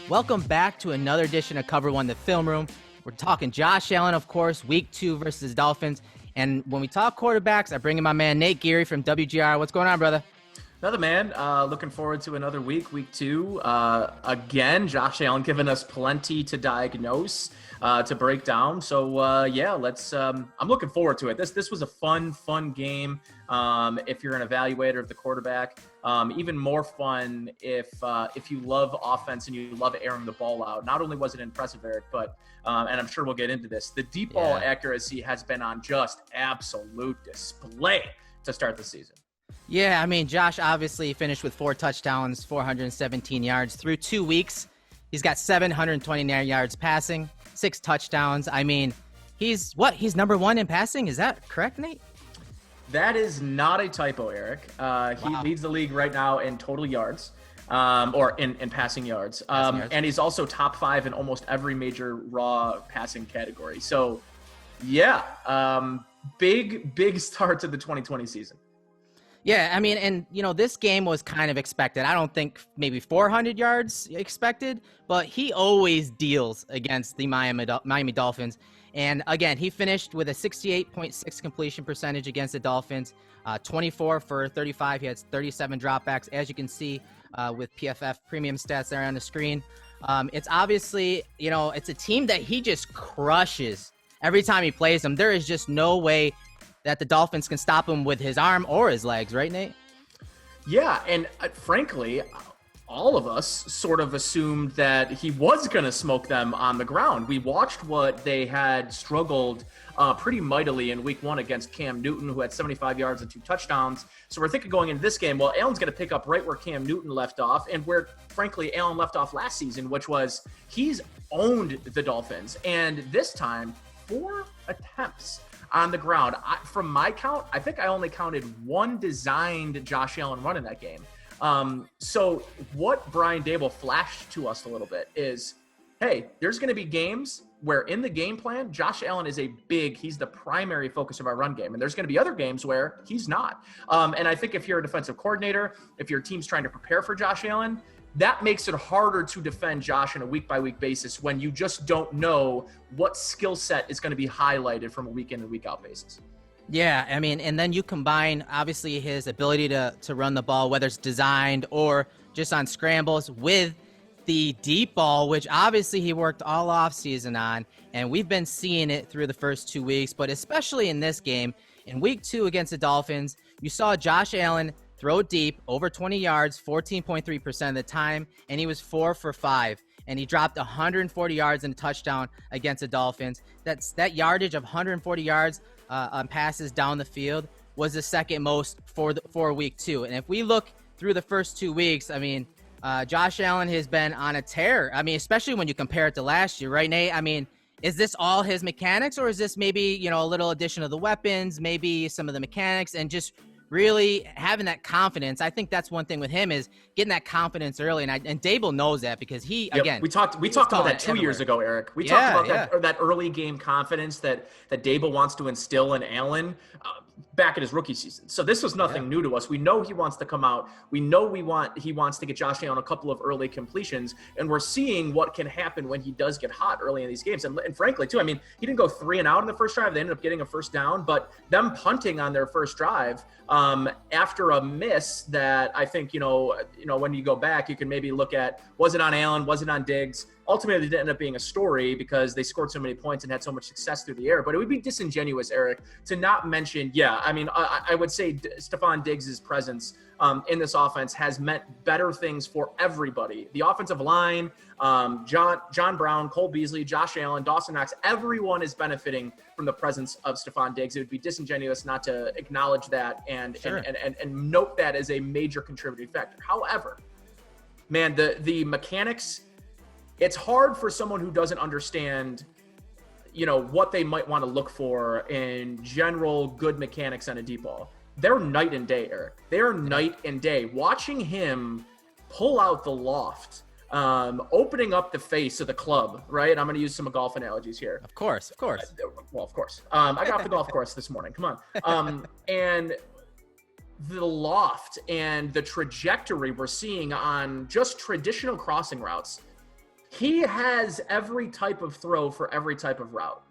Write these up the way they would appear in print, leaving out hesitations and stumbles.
Welcome back to another edition of Cover One, the Film Room. We're talking Josh Allen, of course, Week 2 versus Dolphins. And when we talk quarterbacks, I bring in my man Nate Geary from WGR. What's going on, brother? Another man. Looking forward to another week 2. Again, Josh Allen giving us plenty to diagnose, to break down. So let's. I'm looking forward to it. This was a fun game. If you're an evaluator of the quarterback, even more fun if you love offense and you love airing the ball out. Not only was it impressive, Erik, but and I'm sure we'll get into this. The deep ball accuracy has been on just absolute display to start the season. Yeah, I mean, Josh obviously finished with 4 touchdowns, 417 yards through 2 weeks. He's got 729 yards passing, 6 touchdowns. I mean, he's number 1 in passing? Is that correct, Nate? That is not a typo, Erik. He leads the league right now in total yards, or in passing yards. And he's also top 5 in almost every major raw passing category. So, yeah, big start to the 2020 season. Yeah, I mean, and, this game was kind of expected. I don't think maybe 400 yards expected, but he always deals against the Miami Dolphins. And, again, he finished with a 68.6 completion percentage against the Dolphins, 24 for 35. He had 37 dropbacks, as you can see with PFF premium stats there on the screen. It's obviously, it's a team that he just crushes every time he plays them. There is just no way that the Dolphins can stop him with his arm or his legs, right, Nate? Yeah, and frankly, all of us sort of assumed that he was going to smoke them on the ground. We watched what they had struggled pretty mightily in Week 1 against Cam Newton, who had 75 yards and 2 touchdowns. So we're thinking going into this game, well, Allen's going to pick up right where Cam Newton left off and where, frankly, Allen left off last season, which was he's owned the Dolphins. And this time, 4 attempts on the ground. From my count, I think I only counted 1 designed Josh Allen run in that game. So what Brian Daboll flashed to us a little bit is, hey, there's going to be games where in the game plan, Josh Allen is he's the primary focus of our run game. And there's going to be other games where he's not. And I think if you're a defensive coordinator, if your team's trying to prepare for Josh Allen, that makes it harder to defend Josh on a week-by-week basis when you just don't know what skill set is going to be highlighted from a week-in and week-out basis. Yeah, I mean, and then you combine, obviously, his ability to run the ball, whether it's designed or just on scrambles, with the deep ball, which obviously he worked all offseason on, and we've been seeing it through the first 2 weeks, but especially in this game, in Week 2 against the Dolphins, you saw Josh Allen throw deep, over 20 yards, 14.3% of the time, and he was 4 for 5. And he dropped 140 yards and a touchdown against the Dolphins. That yardage of 140 yards on passes down the field was the second most for Week 2. And if we look through the first 2 weeks, I mean, Josh Allen has been on a tear. I mean, especially when you compare it to last year, right, Nate? I mean, is this all his mechanics, or is this maybe, a little addition of the weapons, maybe some of the mechanics, and just really having that confidence? I think that's one thing with him, is getting that confidence early, and Daboll knows that, because again, we talked about that 2 years ago, Erik. We talked about that early game confidence that Daboll wants to instill in Allen back in his rookie season. So this was nothing new to us. We know he wants to come out. We know he wants to get Josh Allen a couple of early completions, and we're seeing what can happen when he does get hot early in these games. And frankly, too, I mean, he didn't go 3 and out in the first drive. They ended up getting a first down, but them punting on their first drive after a miss that I think, when you go back, you can maybe look at, was it on Allen? Was it on Diggs? Ultimately, it didn't end up being a story because they scored so many points and had so much success through the air. But it would be disingenuous, Erik, to not mention, I would say Stefon Diggs' presence in this offense has meant better things for everybody. The offensive line, John Brown, Cole Beasley, Josh Allen, Dawson Knox, everyone is benefiting from the presence of Stefon Diggs. It would be disingenuous not to acknowledge that and note that as a major contributing factor. However, man, the mechanics, it's hard for someone who doesn't understand, what they might want to look for in general good mechanics on a deep ball. They're night and day, Erik. They're night and day. Watching him pull out the loft, opening up the face of the club, right? I'm going to use some golf analogies here. Of course. Well, of course. I got off the golf course this morning. Come on. And the loft and the trajectory we're seeing on just traditional crossing routes, he has every type of throw for every type of route.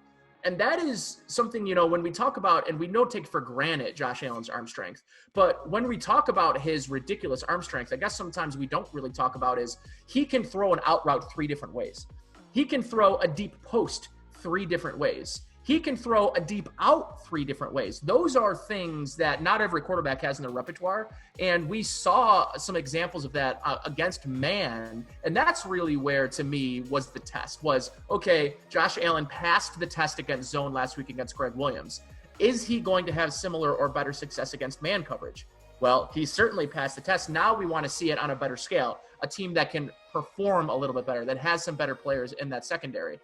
And that is something, when we talk about, and we don't take for granted Josh Allen's arm strength, but when we talk about his ridiculous arm strength, I guess sometimes we don't really talk about is he can throw an out route 3 different ways. He can throw a deep post 3 different ways. He can throw a deep out 3 different ways. Those are things that not every quarterback has in their repertoire. And we saw some examples of that against man. And that's really where, to me, was the test was, okay, Josh Allen passed the test against zone last week against Greg Williams. Is he going to have similar or better success against man coverage? Well, he certainly passed the test. Now we want to see it on a better scale, a team that can perform a little bit better, that has some better players in that secondary.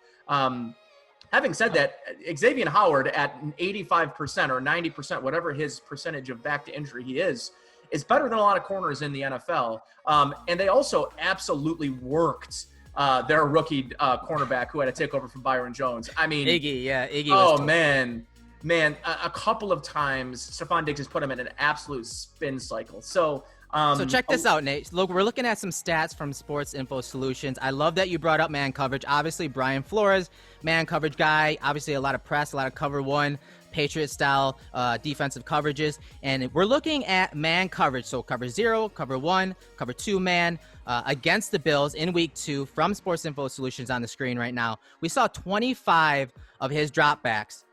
Having said that, Xavier Howard at 85% or 90%, whatever his percentage of back to injury he is better than a lot of corners in the NFL. And they also absolutely worked their rookie cornerback who had to take over from Byron Jones. I mean, Iggy. Oh, man, a couple of times Stefon Diggs has put him in an absolute spin cycle. So check this out, Nate. Look, we're looking at some stats from Sports Info Solutions. I love that you brought up man coverage. Obviously, Brian Flores, man coverage guy. Obviously, a lot of press, a lot of cover one, Patriot-style defensive coverages. And we're looking at man coverage. So cover 0, cover 1, cover 2 man against the Bills in week 2 from Sports Info Solutions on the screen right now. We saw 25 of his dropbacks.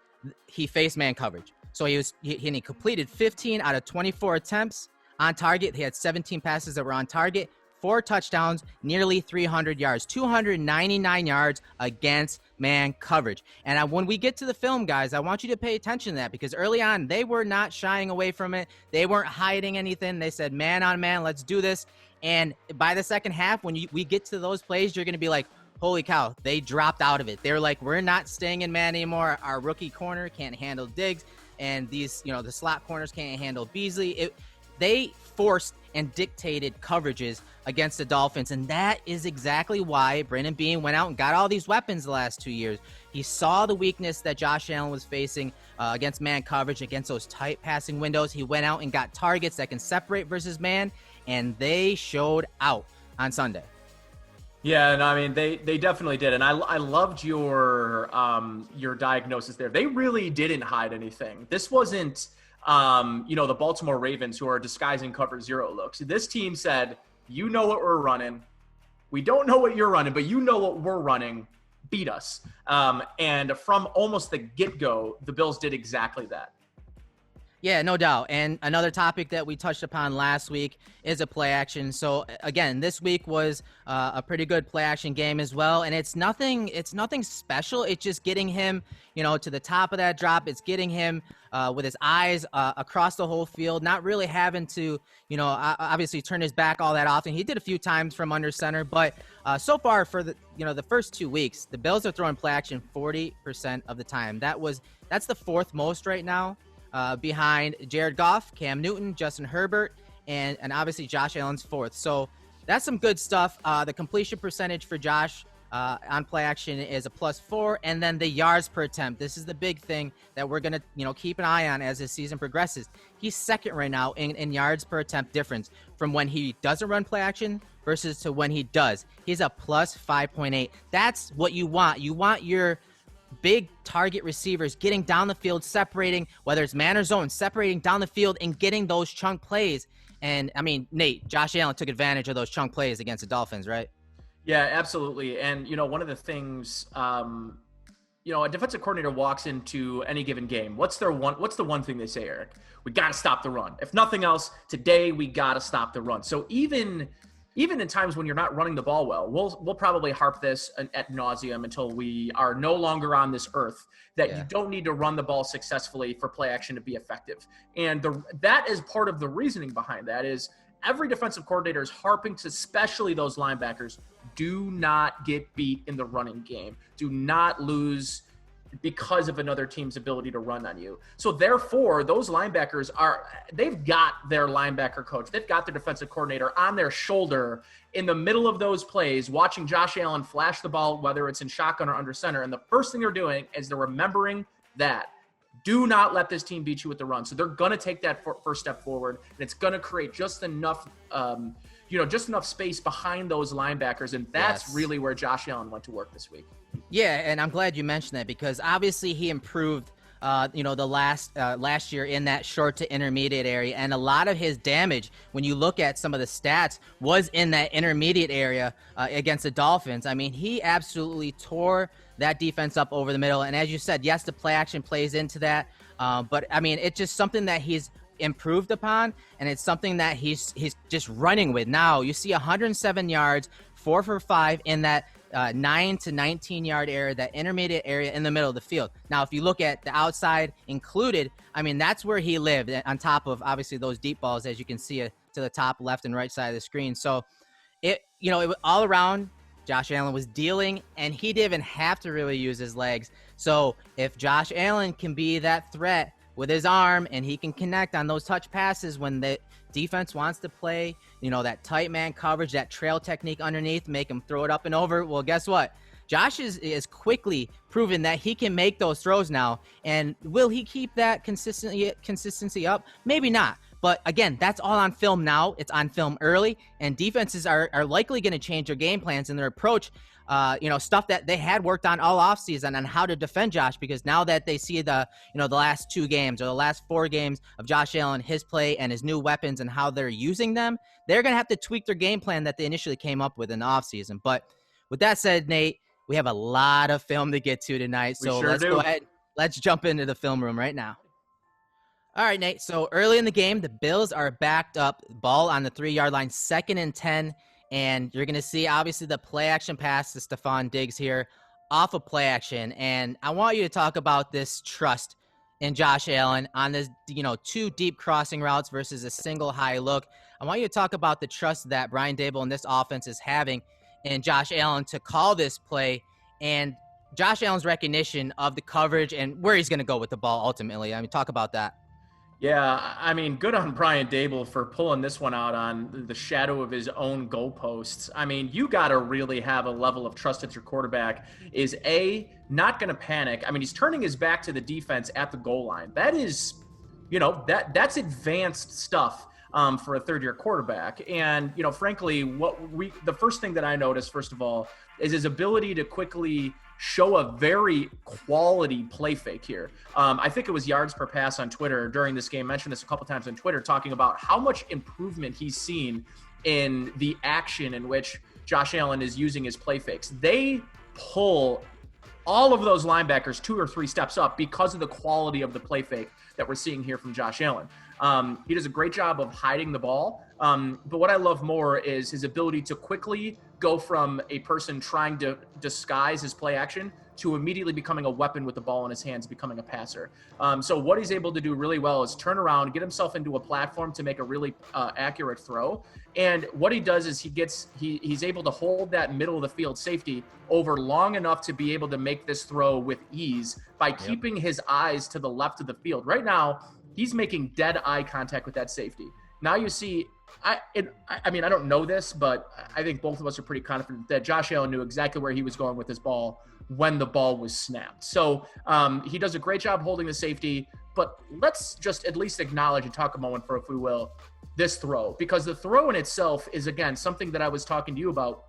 He faced man coverage. So he completed 15 out of 24 attempts. On target, he had 17 passes that were on target, 4 touchdowns, nearly 300 yards, 299 yards against man coverage. And when we get to the film, guys, I want you to pay attention to that because early on, they were not shying away from it. They weren't hiding anything. They said, man on man, let's do this. And by the second half, when we get to those plays, you're going to be like, holy cow, they dropped out of it. They're like, we're not staying in man anymore. Our rookie corner can't handle Diggs. And these, the slot corners can't handle Beasley. They forced and dictated coverages against the Dolphins, and that is exactly why Brandon Beane went out and got all these weapons the last 2 years. He saw the weakness that Josh Allen was facing against man coverage, against those tight passing windows. He went out and got targets that can separate versus man, and they showed out on Sunday. Yeah, and I mean they definitely did, and I loved your diagnosis there. They really didn't hide anything. This wasn't the Baltimore Ravens who are disguising cover 0 looks. This team said, you know what we're running. We don't know what you're running, but you know what we're running. Beat us. And from almost the get-go, the Bills did exactly that. Yeah, no doubt. And another topic that we touched upon last week is a play action. So again, this week was a pretty good play action game as well. And it's nothing special. It's just getting him, to the top of that drop. It's getting him with his eyes across the whole field, not really having to, obviously turn his back all that often. He did a few times from under center, but so far for the first 2 weeks, the Bills are throwing play action 40% of the time. That's the 4th most right now. Behind Jared Goff, Cam Newton, Justin Herbert, and obviously Josh Allen's 4th. So that's some good stuff. The completion percentage for Josh on play action is a +4, and then the yards per attempt. This is the big thing that we're going to keep an eye on as the season progresses. He's 2nd right now in yards per attempt difference from when he doesn't run play action versus to when he does. He's a +5.8. That's what you want. You want your big target receivers getting down the field, separating, whether it's man or zone, separating down the field and getting those chunk plays. And I mean, Nate, Josh Allen took advantage of those chunk plays against the Dolphins, right? Yeah, absolutely. And, one of the things, a defensive coordinator walks into any given game. What's the one thing they say, Erik? We got to stop the run. If nothing else, today we got to stop the run. So even in times when you're not running the ball well, we'll probably harp this ad nauseum until we are no longer on this earth, that you don't need to run the ball successfully for play action to be effective. And that is part of the reasoning behind that is every defensive coordinator is harping to, especially those linebackers, do not get beat in the running game. Do not lose because of another team's ability to run on you. So therefore, those linebackers they've got their linebacker coach, they've got their defensive coordinator on their shoulder in the middle of those plays, watching Josh Allen flash the ball, whether it's in shotgun or under center. And the first thing they're doing is they're remembering that Do not let this team beat you with the run. So they're going to take that first step forward, and it's going to create just enough, just enough space behind those linebackers. And that's really where Josh Allen went to work this week. Yeah, and I'm glad you mentioned that because obviously he improved the last year in that short to intermediate area. And a lot of his damage, when you look at some of the stats, was in that intermediate area against the Dolphins. I mean, he absolutely tore that defense up over the middle. And as you said, yes, the play action plays into that. But, I mean, it's just something that he's improved upon, and it's something that he's just running with. Now, you see 107 yards, 4 for 5 in that 9 to 19 yard area, that intermediate area in the middle of the field. Now, if you look at the outside included, I mean, that's where he lived on top of obviously those deep balls, as you can see to the top left and right side of the screen. So it was all around. Josh Allen was dealing, and he didn't even have to really use his legs. So if Josh Allen can be that threat with his arm and he can connect on those touch passes when the defense wants to play, that tight man coverage, that trail technique underneath, make him throw it up and over. Well, guess what? Josh is quickly proven that he can make those throws now. And will he keep that consistency up? Maybe not. But again, that's all on film now. It's on film early, and defenses are likely going to change their game plans and their approach. Stuff that they had worked on all offseason on how to defend Josh, because now that they see the last 2 games or the last 4 games of Josh Allen, his play and his new weapons and how they're using them, they're going to have to tweak their game plan that they initially came up with in the offseason. But with that said, Nate, we have a lot of film to get to tonight. So let's go ahead. Let's jump into the film room right now. All right, Nate. So early in the game, the Bills are backed up, ball on the 3-yard line, 2nd and 10. And you're going to see, obviously, the play-action pass to Stefon Diggs here off of play-action. And I want you to talk about this trust in Josh Allen on this, 2 deep crossing routes versus a single high look. I want you to talk about the trust that Brian Daboll and this offense is having in Josh Allen to call this play, and Josh Allen's recognition of the coverage and where he's going to go with the ball ultimately. I mean, talk about that. Yeah, I mean, good on Brian Daboll for pulling this one out on the shadow of his own goalposts. I mean, you got to really have a level of trust that your quarterback is, not going to panic. I mean, he's turning his back to the defense at the goal line. That is, that's advanced stuff for a third-year quarterback. And, frankly, the first thing that I noticed, first of all, is his ability to quickly show a very quality play fake here. I think it was Yards Per Pass on Twitter during this game, mentioned this a couple times on Twitter, talking about how much improvement he's seen in the action in which Josh Allen is using his play fakes. They pull all of those linebackers 2 or 3 steps up because of the quality of the play fake that we're seeing here from Josh Allen. He does a great job of hiding the ball. But what I love more is his ability to quickly go from a person trying to disguise his play action to immediately becoming a weapon with the ball in his hands, becoming a passer. So what he's able to do really well is turn around, get himself into a platform to make a really accurate throw. And what he does is he's able to hold that middle of the field safety over long enough to be able to make this throw with ease by keeping his eyes to the left of the field. Right now, he's making dead eye contact with that safety. Now you see, I mean, I don't know this, but I think both of us are pretty confident that Josh Allen knew exactly where he was going with his ball when the ball was snapped. So he does a great job holding the safety, but let's just at least acknowledge and talk a moment for, if we will, this throw, because the throw in itself is, again, something that I was talking to you about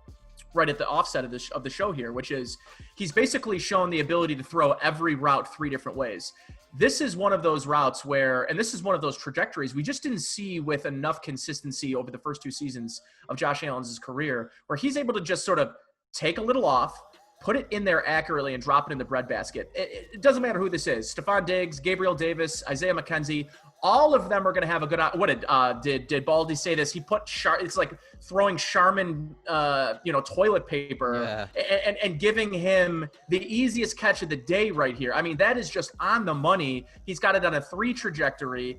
right at the offset of the show here, which is he's basically shown the ability to throw every route 3 different ways. This is one of those routes where, and this is one of those trajectories we just didn't see with enough consistency over the first 2 seasons of Josh Allen's career, where he's able to just sort of take a little off, put it in there accurately, and drop it in the breadbasket. It doesn't matter who this is. Stefon Diggs, Gabriel Davis, Isaiah McKenzie, all of them are going to have a good – what did Baldy say this? He put it's like throwing Charmin, toilet paper and giving him the easiest catch of the day right here. I mean, that is just on the money. He's got it on a 3 trajectory.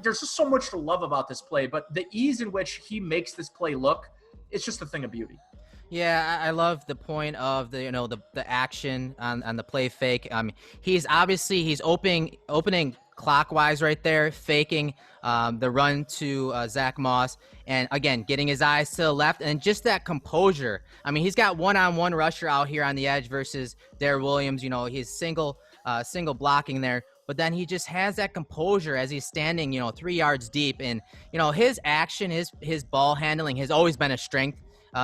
There's just so much to love about this play, but the ease in which he makes this play look, it's just a thing of beauty. Yeah, I love the point of the action on the play fake. He's opening clockwise right there, faking the run to Zach Moss, and again getting his eyes to the left and just that composure. I mean, he's got one-on-one rusher out here on the edge versus Darrell Williams. He's single blocking there. but then he just has that composure as he's standing, 3 yards deep. And, his action, his ball handling has always been a strength.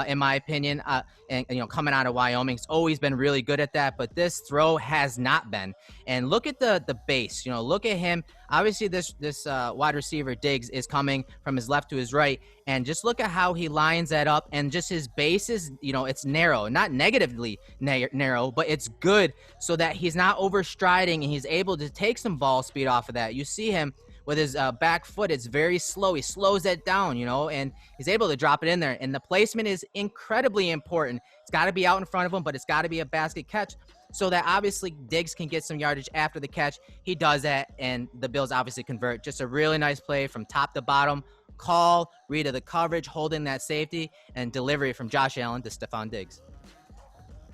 In my opinion, and coming out of Wyoming, he's always been really good at that, but this throw has not been. And look at the base, look at him. Obviously this wide receiver Diggs is coming from his left to his right, and just look at how he lines that up, and just his base is, it's narrow, not negatively narrow, but it's good so that he's not overstriding, and he's able to take some ball speed off of that. You see him with his back foot, it's very slow. He slows it down, and he's able to drop it in there. And the placement is incredibly important. It's got to be out in front of him, but it's got to be a basket catch so that obviously Diggs can get some yardage after the catch. He does that, and the Bills obviously convert. Just a really nice play from top to bottom. Call, read of the coverage, holding that safety, and delivery from Josh Allen to Stefon Diggs.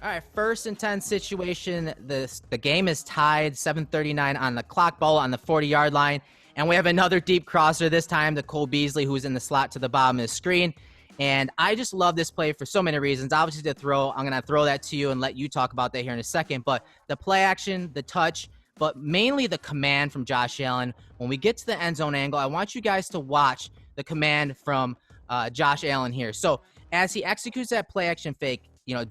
All right, 1st and 10 situation. The game is tied, 7:39 on the clock, ball on the 40-yard line. And we have another deep crosser, this time to Cole Beasley, who's in the slot to the bottom of the screen. And I just love this play for so many reasons. Obviously, the throw, I'm going to throw that to you and let you talk about that here in a second. But the play action, the touch, but mainly the command from Josh Allen. When we get to the end zone angle, I want you guys to watch the command from Josh Allen here. So as he executes that play action fake,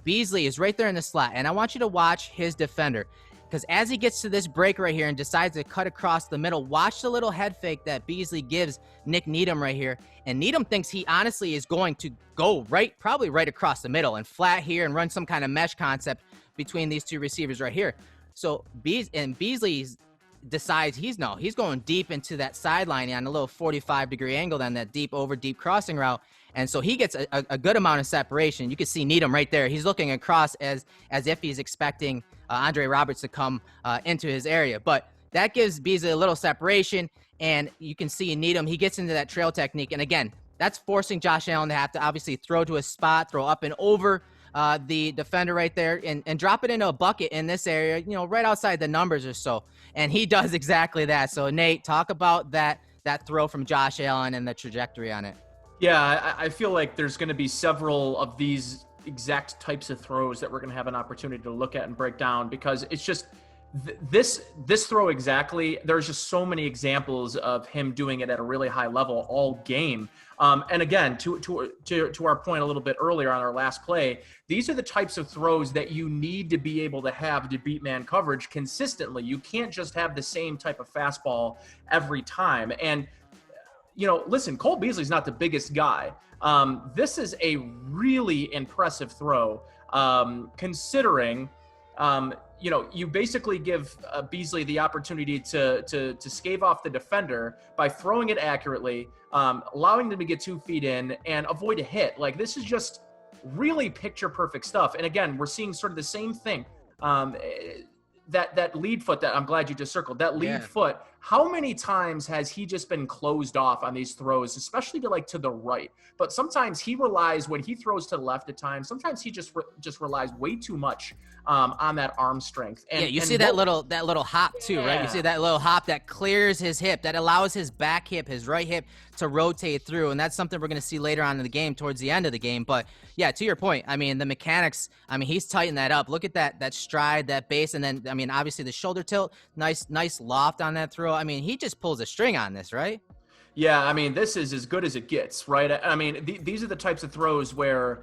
Beasley is right there in the slot. And I want you to watch his defender. Because as he gets to this break right here and decides to cut across the middle, watch the little head fake that Beasley gives Nick Needham right here. And Needham thinks he honestly is going to go probably right across the middle and flat here and run some kind of mesh concept between these two receivers right here. So Beasley decides he's going deep into that sideline on a little 45-degree angle, then that deep crossing route. And so he gets a good amount of separation. You can see Needham right there. He's looking across as if he's expecting Andre Roberts to come into his area. But that gives Beasley a little separation, and you can see Needham, he gets into that trail technique. And again, that's forcing Josh Allen to have to obviously throw to a spot, throw up and over the defender right there, and drop it into a bucket in this area, right outside the numbers or so. And he does exactly that. So, Nate, talk about that throw from Josh Allen and the trajectory on it. Yeah, I feel like there's going to be several of these exact types of throws that we're going to have an opportunity to look at and break down, because it's just this throw exactly. There's just so many examples of him doing it at a really high level all game. And again, to our point a little bit earlier on our last play, these are the types of throws that you need to be able to have to beat man coverage consistently. You can't just have the same type of fastball every time. And listen, Cole Beasley's not the biggest guy. This is a really impressive throw, considering, you basically give Beasley the opportunity to scave off the defender by throwing it accurately, allowing them to get 2 feet in and avoid a hit. Like, this is just really picture perfect stuff. And again, we're seeing sort of the same thing. That lead foot that I'm glad you just circled, that lead foot, how many times has he just been closed off on these throws, especially to the right? But sometimes he relies, when he throws to the left at times, sometimes he just relies way too much on that arm strength. And you see that little hop too, right? You see that little hop that clears his hip, that allows his back hip, his right hip to rotate through. And that's something we're going to see later on in the game, towards the end of the game. But yeah, to your point, the mechanics, he's tightened that up. Look at that stride, that base. And then, obviously the shoulder tilt, nice loft on that throw. He just pulls a string on this, right? Yeah, this is as good as it gets, right? These are the types of throws where,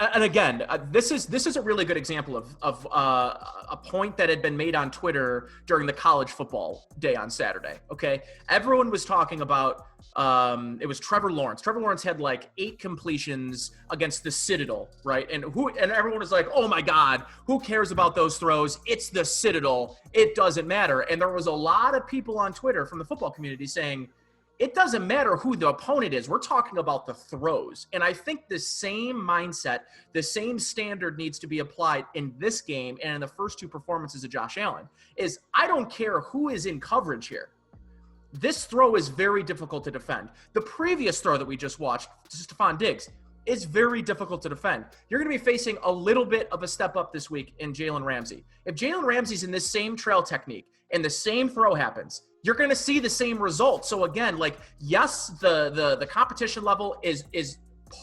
and again, this is a really good example of a point that had been made on Twitter during the college football day on Saturday. Okay, everyone was talking about it was Trevor Lawrence. Trevor Lawrence had like 8 completions against the Citadel, right? And everyone was like, "Oh my God, who cares about those throws? It's the Citadel. It doesn't matter." And there was a lot of people on Twitter from the football community saying, it doesn't matter who the opponent is. We're talking about the throws. And I think the same mindset, the same standard needs to be applied in this game and in the first 2 performances of Josh Allen. Is I don't care who is in coverage here. This throw is very difficult to defend. The previous throw that we just watched, Stefon Diggs, is very difficult to defend. You're going to be facing a little bit of a step up this week in Jalen Ramsey. If Jalen Ramsey's in this same trail technique and the same throw happens, you're going to see the same result. So again, yes, the competition level is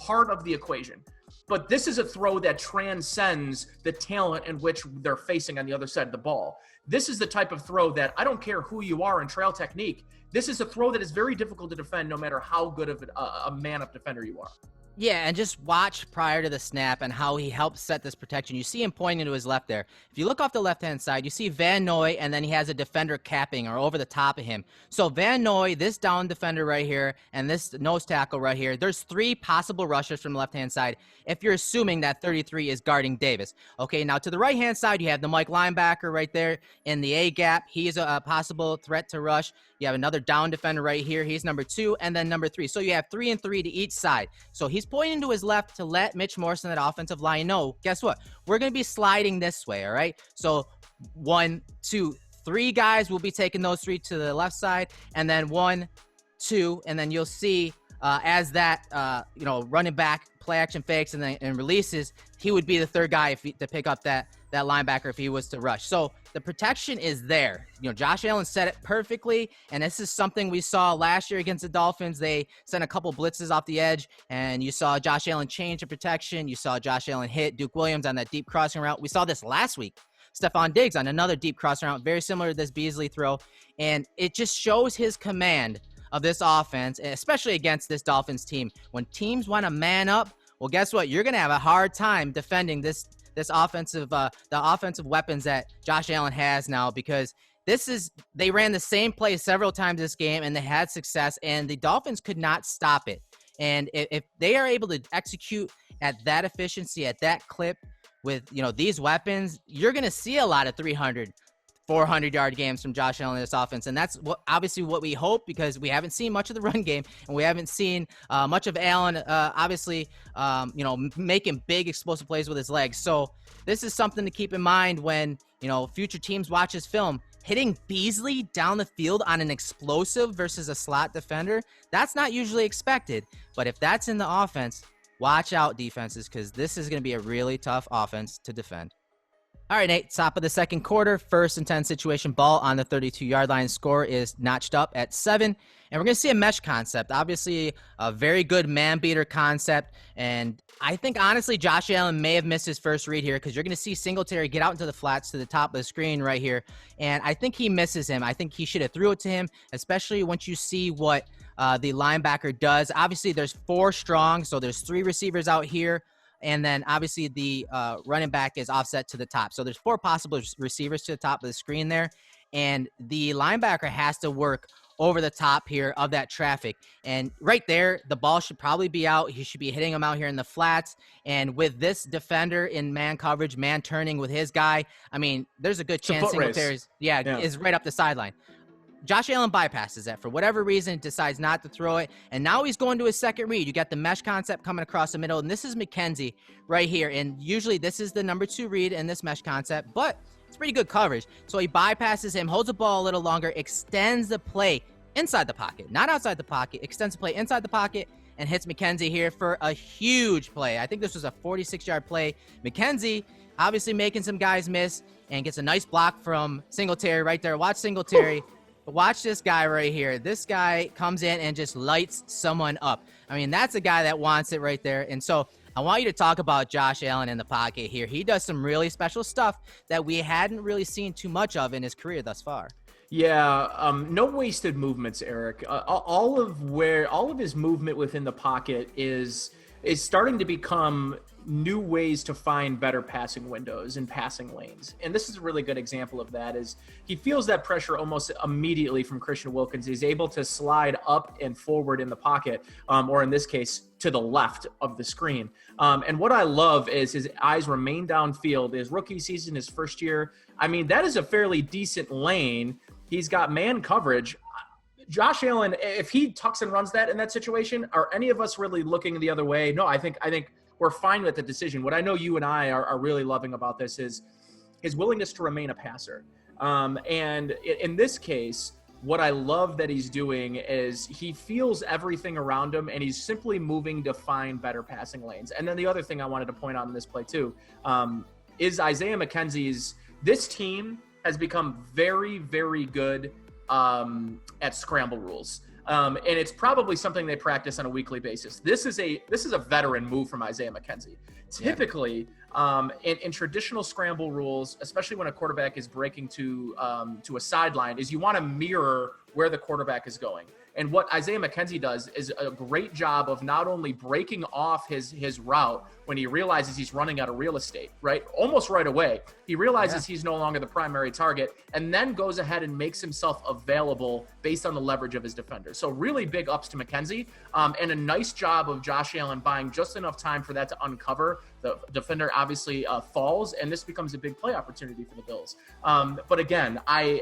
part of the equation. But this is a throw that transcends the talent in which they're facing on the other side of the ball. This is the type of throw that I don't care who you are in trail technique. This is a throw that is very difficult to defend no matter how good of a man-up defender you are. Yeah, and just watch prior to the snap and how he helps set this protection. You see him pointing to his left there. If you look off the left-hand side, you see Van Noy, and then he has a defender capping or over the top of him. So Van Noy, this down defender right here, and this nose tackle right here, there's 3 possible rushers from the left-hand side if you're assuming that 33 is guarding Davis. Okay, now to the right-hand side, you have the Mike linebacker right there in the A-gap. He is a possible threat to rush. You have another down defender right here. He's number 2, and then number 3. So you have 3 and 3 to each side. So he's pointing to his left to let Mitch Morse and that offensive line know, guess what? We're going to be sliding this way, all right? So 1, 2, 3 guys will be taking those 3 to the left side, and then 1, 2, and then you'll see as that, running back play action fakes and releases, he would be the 3rd guy to pick up that linebacker if he was to rush. So the protection is there. Josh Allen said it perfectly, and this is something we saw last year against the Dolphins. They sent a couple blitzes off the edge, and you saw Josh Allen change the protection. You saw Josh Allen hit Duke Williams on that deep crossing route. We saw this last week. Stefon Diggs on another deep crossing route, very similar to this Beasley throw, and it just shows his command of this offense, especially against this Dolphins team. When teams want to man up, well, guess what? You're going to have a hard time defending this offensive, the offensive weapons that Josh Allen has now, because they ran the same play several times this game and they had success, and the Dolphins could not stop it. And if they are able to execute at that efficiency, at that clip with, these weapons, you're going to see a lot of 300, 400-yard games from Josh Allen in this offense. And that's obviously what we hope, because we haven't seen much of the run game, and we haven't seen much of Allen, making big explosive plays with his legs. So this is something to keep in mind when, future teams watch his film. Hitting Beasley down the field on an explosive versus a slot defender, that's not usually expected. But if that's in the offense, watch out, defenses, because this is going to be a really tough offense to defend. All right, Nate, top of the second quarter, 1st and 10 situation, ball on the 32-yard line. Score is notched up at 7. And we're going to see a mesh concept, obviously a very good man-beater concept. And I think, honestly, Josh Allen may have missed his first read here, because you're going to see Singletary get out into the flats to the top of the screen right here. And I think he misses him. I think he should have threw it to him, especially once you see what the linebacker does. Obviously, there's 4 strong, so there's 3 receivers out here. And then, obviously, the running back is offset to the top. So there's 4 possible receivers to the top of the screen there. And the linebacker has to work over the top here of that traffic. And right there, the ball should probably be out. He should be hitting him out here in the flats. And with this defender in man coverage, man turning with his guy, I mean, there's a good chance Singletary's is right up the sideline. Josh Allen bypasses that for whatever reason, decides not to throw it, and now he's going to his second read. You got the mesh concept coming across the middle, and this is McKenzie right here, and usually this is the number 2 read in this mesh concept, but it's pretty good coverage. So he bypasses him, holds the ball a little longer, extends the play inside the pocket, not outside the pocket, extends the play inside the pocket, and hits McKenzie here for a huge play. I think this was a 46-yard play. McKenzie obviously making some guys miss, and gets a nice block from Singletary right there. Watch Singletary. But watch this guy right here. This guy comes in and just lights someone up. I mean, that's a guy that wants it right there. And so I want you to talk about Josh Allen in the pocket here. He does some really special stuff that we hadn't really seen too much of in his career thus far. Yeah, no wasted movements, Erik. All of his movement within the pocket is starting to become new ways to find better passing windows and passing lanes. And this is a really good example of that. Is he feels that pressure almost immediately from Christian Wilkins. He's able to slide up and forward in the pocket, or in this case, to the left of the screen. And what I love is his eyes remain downfield. His rookie season, his first year, I mean, that is a fairly decent lane. He's got man coverage. Josh Allen, if he tucks and runs that in that situation, are any of us really looking the other way? No, I think we're fine with the decision. What I know you and I are really loving about this is his willingness to remain a passer. And in this case, what I love that he's doing is he feels everything around him, and he's simply moving to find better passing lanes. And then the other thing I wanted to point out in this play too is Isaiah McKenzie's. This team has become very, very good at scramble rules. And it's probably something they practice on a weekly basis. This is a veteran move from Isaiah McKenzie. Typically, in traditional scramble rules, especially when a quarterback is breaking to a sideline, is you want to mirror where the quarterback is going. And what Isaiah McKenzie does is a great job of not only breaking off his route when he realizes he's running out of real estate, right? Almost right away. He realizes he's no longer the primary target and then goes ahead and makes himself available based on the leverage of his defender. So really big ups to McKenzie, and a nice job of Josh Allen buying just enough time for that to uncover. The defender obviously falls, and this becomes a big play opportunity for the Bills. But again, I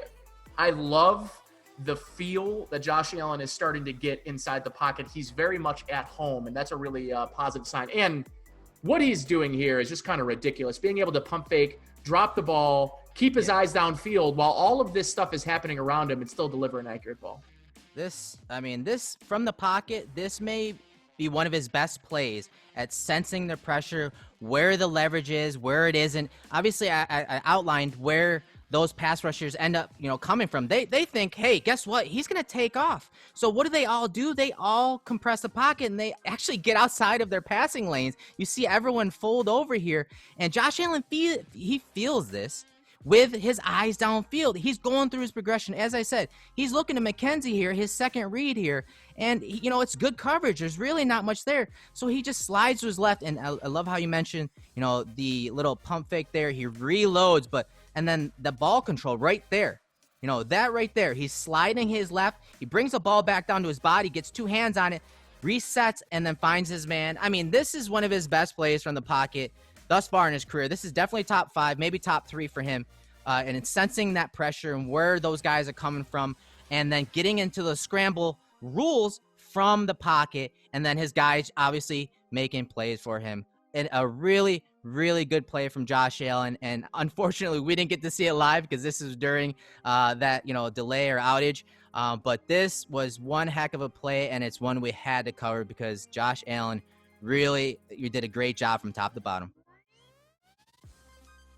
love the feel that Josh Allen is starting to get inside the pocket. He's very much at home, and that's a really positive sign. And what he's doing here is just kind of ridiculous. Being able to pump fake, drop the ball, keep his eyes downfield while all of this stuff is happening around him and still deliver an accurate ball. This from the pocket, this may be one of his best plays at sensing the pressure, where the leverage is, where it isn't. Obviously, I outlined where those pass rushers end up, coming from. They think, hey, guess what? He's going to take off. So what do? They all compress the pocket, and they actually get outside of their passing lanes. You see everyone fold over here, and Josh Allen, he feels this with his eyes downfield. He's going through his progression. As I said, he's looking to McKenzie here, his second read here, and, it's good coverage. There's really not much there. So he just slides to his left, and I love how you mentioned, the little pump fake there. He reloads, and then the ball control right there. That right there. He's sliding his left. He brings the ball back down to his body, gets two hands on it, resets, and then finds his man. I mean, this is one of his best plays from the pocket thus far in his career. This is definitely top 5, maybe top 3 for him. And it's sensing that pressure and where those guys are coming from, and then getting into the scramble rules from the pocket, and then his guys obviously making plays for him. And a really, really good play from Josh Allen. And unfortunately, we didn't get to see it live because this is during that, delay or outage. But this was one heck of a play, and it's one we had to cover because Josh Allen you did a great job from top to bottom.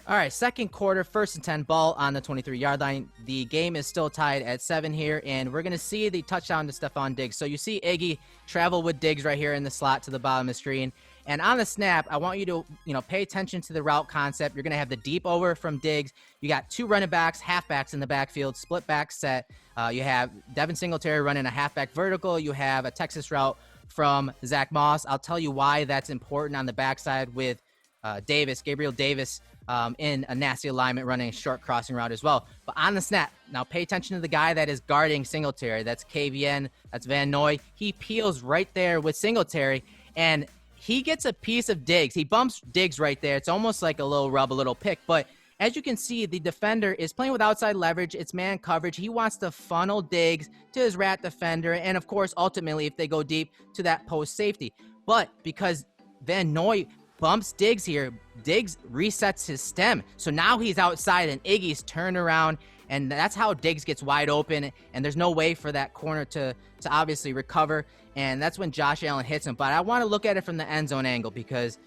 All right, second quarter, 1st and 10, ball on the 23-yard line. The game is still tied at 7 here, and we're going to see the touchdown to Stefon Diggs. So you see Iggy travel with Diggs right here in the slot to the bottom of the screen. And on the snap, I want you to, pay attention to the route concept. You're going to have the deep over from Diggs. You got 2 running backs, halfbacks in the backfield, split back set. You have Devin Singletary running a halfback vertical. You have a Texas route from Zach Moss. I'll tell you why that's important on the backside with Gabriel Davis, in a nasty alignment running a short crossing route as well. But on the snap, now pay attention to the guy that is guarding Singletary. That's KVN. That's Van Noy. He peels right there with Singletary, and he gets a piece of Diggs. He bumps Diggs right there. It's almost like a little rub, a little pick. But as you can see, the defender is playing with outside leverage. It's man coverage. He wants to funnel Diggs to his rat defender. And, of course, ultimately, if they go deep, to that post safety. But because Van Noy bumps Diggs here, Diggs resets his stem. So now he's outside, and Iggy's turned around. And that's how Diggs gets wide open, and there's no way for that corner to obviously recover. And that's when Josh Allen hits him. But I want to look at it from the end zone angle because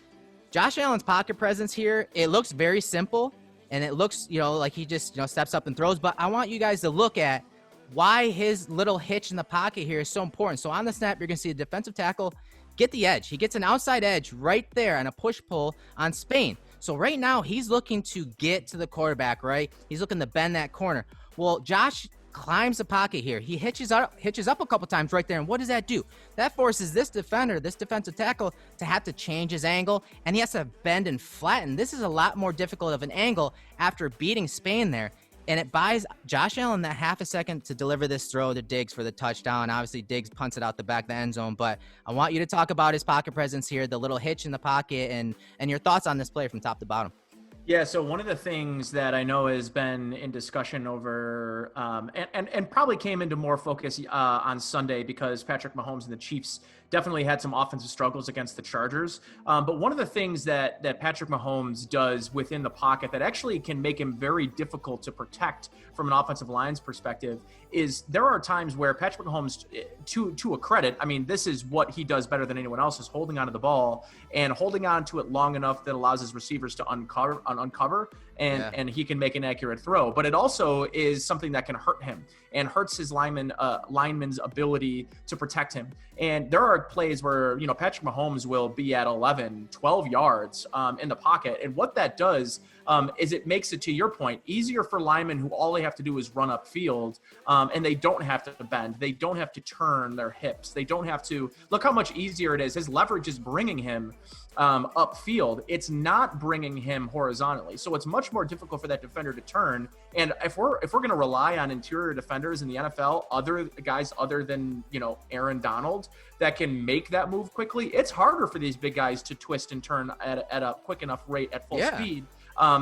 Josh Allen's pocket presence here, it looks very simple, and it looks, like he just, steps up and throws. But I want you guys to look at why his little hitch in the pocket here is so important. So on the snap, you're going to see the defensive tackle get the edge. He gets an outside edge right there on a push-pull on Spain. So right now, he's looking to get to the quarterback, right? He's looking to bend that corner. Well, Josh climbs the pocket here. He hitches up a couple times right there, and what does that do? That forces this defender, this defensive tackle, to have to change his angle, and he has to bend and flatten. This is a lot more difficult of an angle after beating Spain there, and it buys Josh Allen that half a second to deliver this throw to Diggs for the touchdown. Obviously, Diggs punts it out the back of the end zone, but I want you to talk about his pocket presence here, the little hitch in the pocket, and your thoughts on this play from top to bottom. Yeah, so one of the things that I know has been in discussion over and probably came into more focus on Sunday because Patrick Mahomes and the Chiefs definitely had some offensive struggles against the Chargers. But one of the things that Patrick Mahomes does within the pocket that actually can make him very difficult to protect from an offensive line's perspective is there are times where Patrick Mahomes, to a credit, I mean, this is what he does better than anyone else, is holding onto the ball and holding on to it long enough that allows his receivers to uncover and he can make an accurate throw. But it also is something that can hurt him and hurts his lineman's ability to protect him. And there are plays where, Patrick Mahomes will be at 11, 12 yards in the pocket. And what that does is it makes it, to your point, easier for linemen who all they have to do is run upfield, and they don't have to bend. They don't have to turn their hips. They don't have to – look how much easier it is. His leverage is bringing him upfield. It's not bringing him horizontally. So it's much more difficult for that defender to turn. And if we're going to rely on interior defenders in the NFL, other guys other than, Aaron Donald, that can make that move quickly, it's harder for these big guys to twist and turn at a quick enough rate at full speed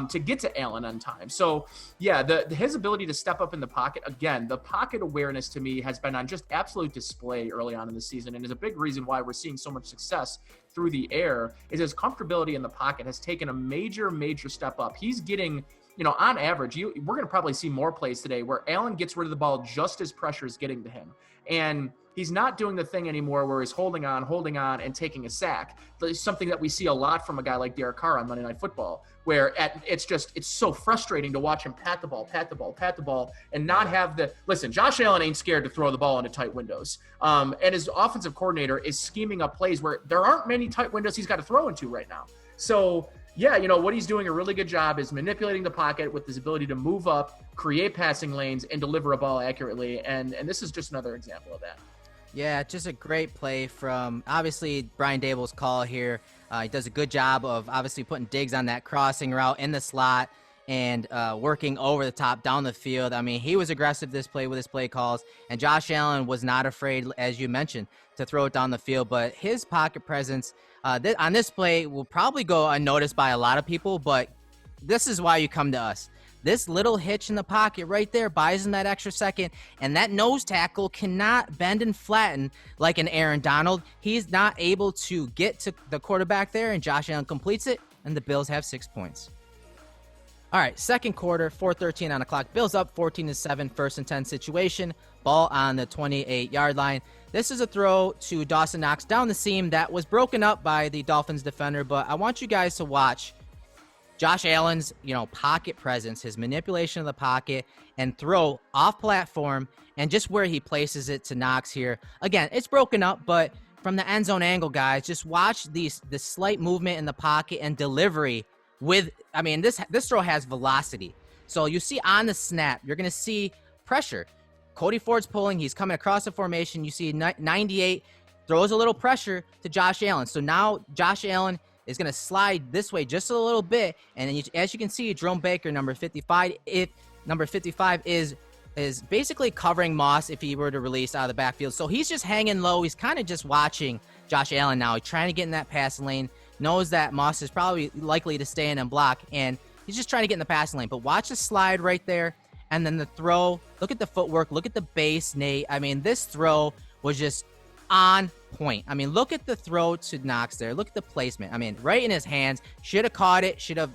to get to Allen on time. So his ability to step up in the pocket, again, the pocket awareness to me has been on just absolute display early on in the season, and is a big reason why we're seeing so much success through the air. Is his comfortability in the pocket has taken a major step up. He's getting, on average, we're going to probably see more plays today where Allen gets rid of the ball just as pressure is getting to him. And he's not doing the thing anymore where he's holding on, and taking a sack. It's something that we see a lot from a guy like Derek Carr on Monday Night Football, where it's so frustrating to watch him pat the ball, and not have listen, Josh Allen ain't scared to throw the ball into tight windows. And his offensive coordinator is scheming up plays where there aren't many tight windows he's got to throw into right now. So, what he's doing a really good job is manipulating the pocket with his ability to move up, create passing lanes, and deliver a ball accurately. And this is just another example of that. Yeah, just a great play from, obviously, Brian Dable's call here. He does a good job of obviously putting Diggs on that crossing route in the slot and working over the top down the field. I mean, he was aggressive this play with his play calls, and Josh Allen was not afraid, as you mentioned, to throw it down the field. But his pocket presence on this play will probably go unnoticed by a lot of people, but this is why you come to us. This little hitch in the pocket right there buys him that extra second, and that nose tackle cannot bend and flatten like an Aaron Donald. He's not able to get to the quarterback there, and Josh Allen completes it, and the Bills have 6 points. All right, second quarter, 4:13 on the clock. Bills up 14-7, 1st and 10 situation. Ball on the 28-yard line. This is a throw to Dawson Knox down the seam that was broken up by the Dolphins defender, but I want you guys to watch Josh Allen's, pocket presence, his manipulation of the pocket, and throw off platform, and just where he places it to Knox here. Again, it's broken up, but from the end zone angle, guys, just watch the slight movement in the pocket and delivery with, this throw has velocity. So you see on the snap, you're going to see pressure. Cody Ford's pulling. He's coming across the formation. You see 98 throws a little pressure to Josh Allen. So now Josh Allen is going to slide this way just a little bit, and then as you can see, Jerome Baker, number 55, is basically covering Moss if he were to release out of the backfield. So he's just hanging low. He's kind of just watching Josh Allen now. He's trying to get in that passing lane, knows that Moss is probably likely to stay in and block, and he's just trying to get in the passing lane. But watch the slide right there, and then the throw. Look at the footwork. Look at the base, Nate. This throw was just on point. Look at the throw to Knox there. Look at the placement. Right in his hands. Should have caught it. Should have,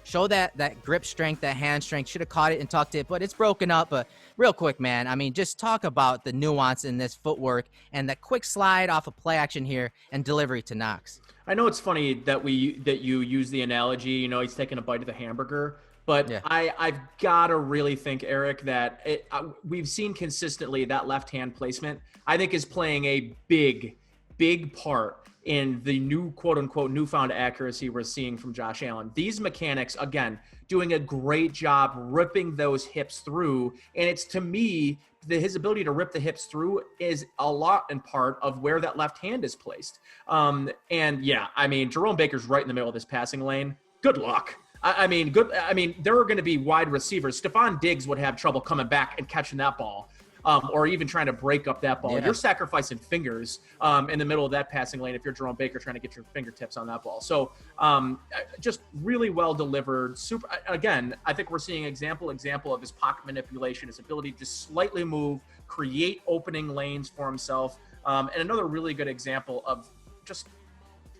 show that grip strength, that hand strength. Should have caught it and tucked it, but it's broken up. But real quick, man, just talk about the nuance in this footwork and that quick slide off of play action here and delivery to Knox. I know it's funny that you use the analogy, he's taking a bite of the hamburger. But yeah. I've got to really think, Erik, that we've seen consistently that left-hand placement, I think, is playing a big part in the new, quote-unquote, newfound accuracy we're seeing from Josh Allen. These mechanics, again, doing a great job ripping those hips through. And it's, to me, his ability to rip the hips through is a lot in part of where that left hand is placed. Jerome Baker's right in the middle of this passing lane. Good luck. There are going to be wide receivers. Stefon Diggs would have trouble coming back and catching that ball, or even trying to break up that ball. Yeah. You're sacrificing fingers in the middle of that passing lane if you're Jerome Baker trying to get your fingertips on that ball. So just really well delivered. Super. Again, I think we're seeing example of his pocket manipulation, his ability to slightly move, create opening lanes for himself, and another really good example of just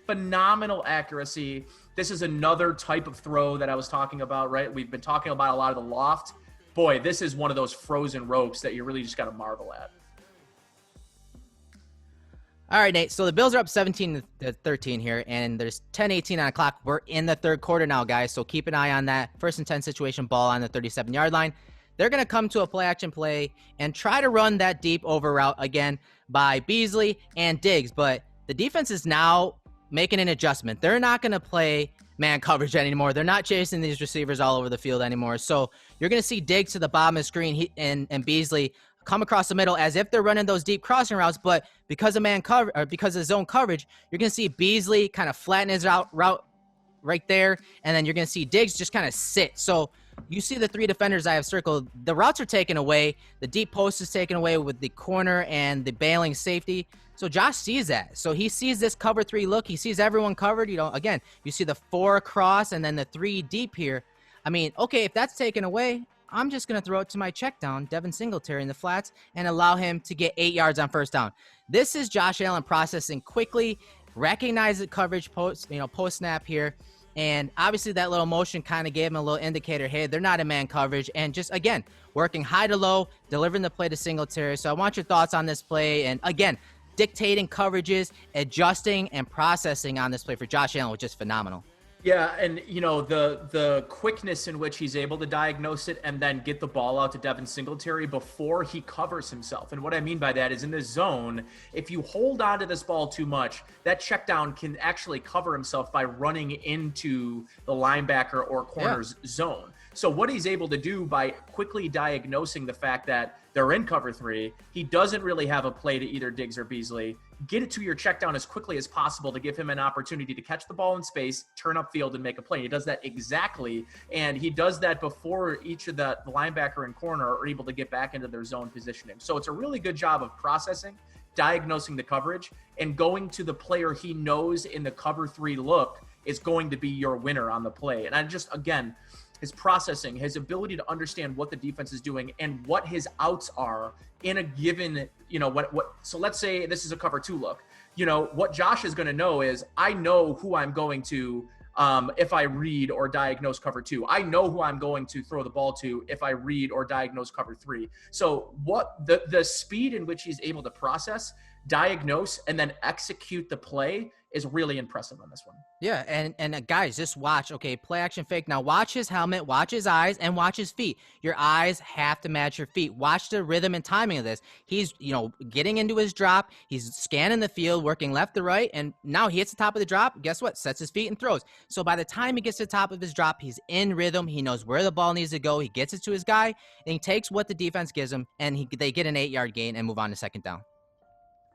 phenomenal accuracy. This is another type of throw that I was talking about, right? We've been talking about a lot of the loft. Boy, this is one of those frozen ropes that you really just got to marvel at. All right, Nate. So the Bills are up 17-13 here, and there's 10:18 on the clock. We're in the third quarter now, guys. So keep an eye on that 1st and 10 situation, ball on the 37-yard line. They're going to come to a play-action play and try to run that deep over route again by Beasley and Diggs. But the defense is now making an adjustment. They're not going to play man coverage anymore. They're not chasing these receivers all over the field anymore. So you're going to see Diggs to the bottom of the screen and Beasley come across the middle as if they're running those deep crossing routes, but because of man cover or because of zone coverage, you're going to see Beasley kind of flatten his route right there, and then you're going to see Diggs just kind of sit. So you see the 3 defenders I have circled. The routes are taken away. The deep post is taken away with the corner and the bailing safety. So Josh sees that. So he sees this cover 3 look. He sees everyone covered. Again, you see the 4 across and then the 3 deep here. I mean, okay, if that's taken away, I'm just going to throw it to my check down, Devin Singletary in the flats, and allow him to get 8 yards on first down. This is Josh Allen processing quickly, recognize the coverage post snap here. And obviously that little motion kind of gave him a little indicator, hey, they're not in man coverage. And just, again, working high to low, delivering the play to Singletary. So I want your thoughts on this play. And, again, dictating coverages, adjusting, and processing on this play for Josh Allen was just phenomenal. Yeah, and the quickness in which he's able to diagnose it and then get the ball out to Devin Singletary before he covers himself. And what I mean by that is in this zone, if you hold on to this ball too much, that check down can actually cover himself by running into the linebacker or corner's zone. So what he's able to do by quickly diagnosing the fact that they're in cover 3, he doesn't really have a play to either Diggs or Beasley. Get it to your check down as quickly as possible to give him an opportunity to catch the ball in space, turn upfield, and make a play. He does that exactly, and he does that before each of the linebacker and corner are able to get back into their zone positioning. So it's a really good job of processing, diagnosing the coverage, and going to the player he knows in the cover 3 look is going to be your winner on the play. And I just, again, his processing, his ability to understand what the defense is doing and what his outs are in a given, so let's say this is a cover 2 look. What Josh is going to know is I know who I'm going to if I read or diagnose cover 2. I know who I'm going to throw the ball to if I read or diagnose cover 3. So what the speed in which he's able to process, diagnose, and then execute the play is really impressive on this one. Yeah, and guys, just watch. Okay, play action fake. Now watch his helmet, watch his eyes, and watch his feet. Your eyes have to match your feet. Watch the rhythm and timing of this. He's, getting into his drop. He's scanning the field, working left to right, and now he hits the top of the drop. Guess what? Sets his feet and throws. So by the time he gets to the top of his drop, he's in rhythm. He knows where the ball needs to go. He gets it to his guy, and he takes what the defense gives him, and they get an 8-yard gain and move on to second down.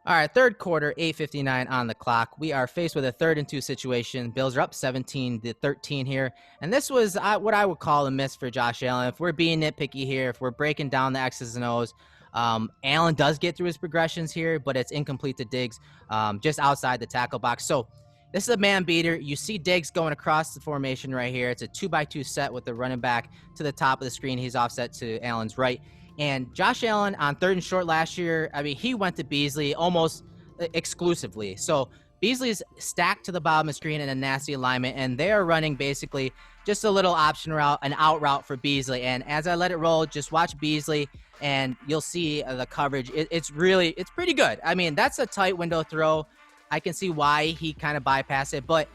All right, third quarter, 8:59 on the clock. We are faced with a 3rd and 2 situation. Bills are up 17-13 here. And this was what I would call a miss for Josh Allen. If we're being nitpicky here, if we're breaking down the X's and O's, Allen does get through his progressions here, but it's incomplete to Diggs just outside the tackle box. So this is a man beater. You see Diggs going across the formation right here. It's a 2-by-2 set with the running back to the top of the screen. He's offset to Allen's right. And Josh Allen on 3rd and short last year, he went to Beasley almost exclusively. So Beasley's stacked to the bottom of the screen in a nasty alignment, and they are running basically just a little option route, an out route for Beasley. And as I let it roll, just watch Beasley, and you'll see the coverage. It's pretty good. That's a tight window throw. I can see why he kind of bypassed it, but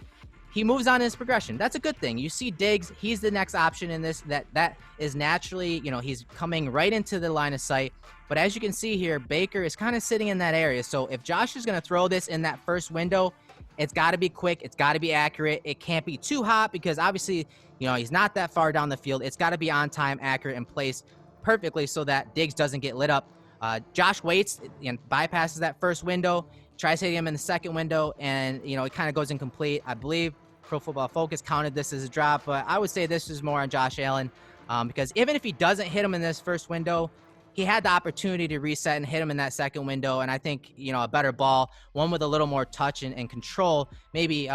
he moves on in his progression. That's a good thing. You see Diggs, he's the next option in this. That is naturally, he's coming right into the line of sight. But as you can see here, Baker is kind of sitting in that area. So if Josh is going to throw this in that first window, it's got to be quick. It's got to be accurate. It can't be too hot because obviously, he's not that far down the field. It's got to be on time, accurate, and placed perfectly so that Diggs doesn't get lit up. Josh waits and bypasses that first window, tries hitting him in the second window, and, it kind of goes incomplete. I believe Pro Football Focus counted this as a drop, but I would say this is more on Josh Allen because even if he doesn't hit him in this first window, he had the opportunity to reset and hit him in that second window. And I think, a better ball, one with a little more touch and control, maybe,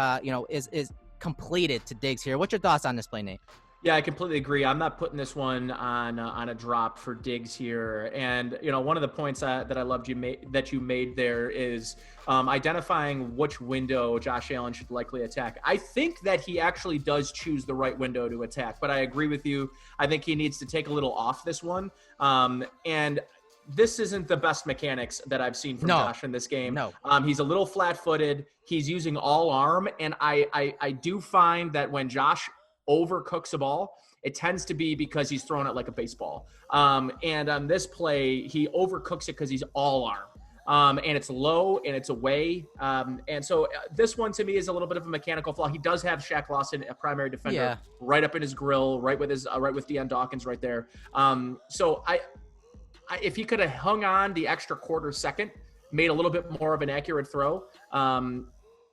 is completed to Diggs here. What's your thoughts on this play, Nate? Yeah, I completely agree. I'm not putting this one on a drop for Diggs here. And, one of the points that I loved that you made there is identifying which window Josh Allen should likely attack. I think that he actually does choose the right window to attack, but I agree with you. I think he needs to take a little off this one. And this isn't the best mechanics that I've seen from Josh in this game. No. He's a little flat-footed. He's using all arm, and I do find that when Josh overcooks a ball, it tends to be because he's throwing it like a baseball. And on this play, he overcooks it because he's all arm. And it's low and it's away. And so this one to me is a little bit of a mechanical flaw. He does have Shaq Lawson, a primary defender, right up in his grill, right with Deion Dawkins right there. So if he could have hung on the extra quarter second, made a little bit more of an accurate throw,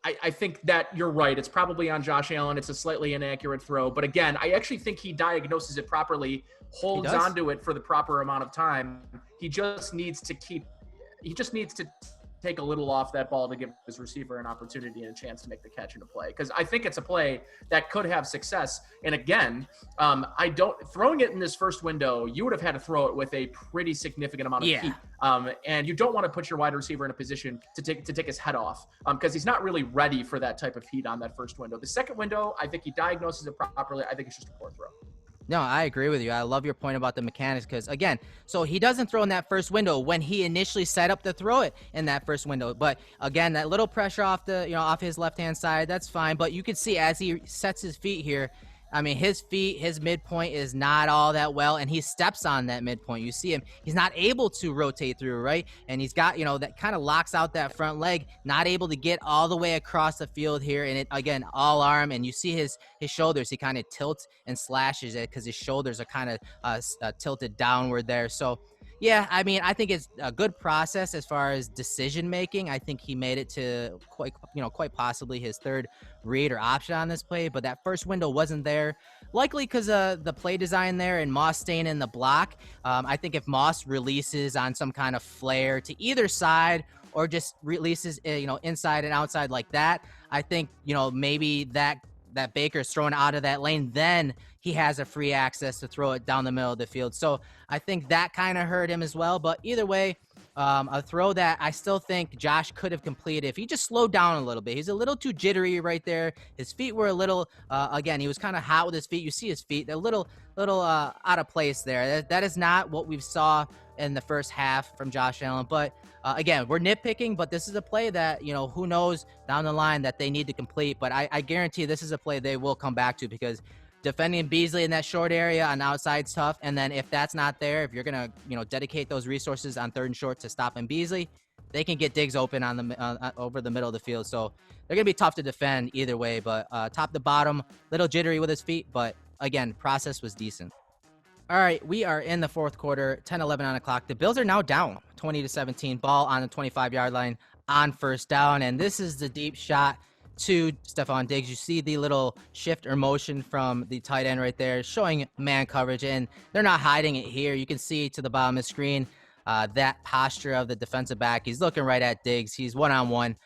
I think that you're right. It's probably on Josh Allen. It's a slightly inaccurate throw. But again, I actually think he diagnoses it properly, holds onto it for the proper amount of time. He just needs to take a little off that ball to give his receiver an opportunity and a chance to make the catch into play. Because I think it's a play that could have success. And again, throwing it in this first window, you would have had to throw it with a pretty significant amount of heat. And you don't want to put your wide receiver in a position to take his head off because he's not really ready for that type of heat on that first window. The second window, I think he diagnoses it properly. I think it's just a poor throw. No, I agree with you. I love your point about the mechanics because, again, so he doesn't throw in that first window when he initially set up to throw it in that first window. But, again, that little pressure off his left-hand side, that's fine. But you can see as he sets his feet here, I mean, his midpoint is not all that well, and he steps on that midpoint. You see him. He's not able to rotate through, right? And he's got, that kind of locks out that front leg, not able to get all the way across the field here. And it, again, all arm, and you see his shoulders. He kind of tilts and slashes it because his shoulders are kind of tilted downward there. So, yeah, I mean, I think it's a good process as far as decision making. I think he made it to quite possibly his third read or option on this play, but that first window wasn't there, likely because of the play design there and Moss staying in the block. I think if Moss releases on some kind of flare to either side or just releases, inside and outside like that, I think, maybe that Baker's thrown out of that lane, then he has a free access to throw it down the middle of the field. So I think that kind of hurt him as well. But either way, a throw that I still think Josh could have completed if he just slowed down a little bit. He's a little too jittery right there. His feet were a little, again, he was kind of hot with his feet. You see his feet, they're a little out of place there. That is not what we saw in the first half from Josh Allen. But again, we're nitpicking, but this is a play that, who knows down the line that they need to complete. But I guarantee this is a play they will come back to because defending Beasley in that short area on the outside's tough. And then if that's not there, if you're going to, dedicate those resources on third and short to stopping Beasley, they can get Diggs open on the over the middle of the field. So they're going to be tough to defend either way. But top to bottom, little jittery with his feet. But again, process was decent. All right, we are in the fourth quarter, 10-11 on the clock. The Bills are now down 20-17, ball on the 25-yard line on first down. And this is the deep shot to Stefon Diggs. You see the little shift or motion from the tight end right there showing man coverage, and they're not hiding it here. You can see to the bottom of the screen that posture of the defensive back. He's looking right at Diggs. He's one-on-one.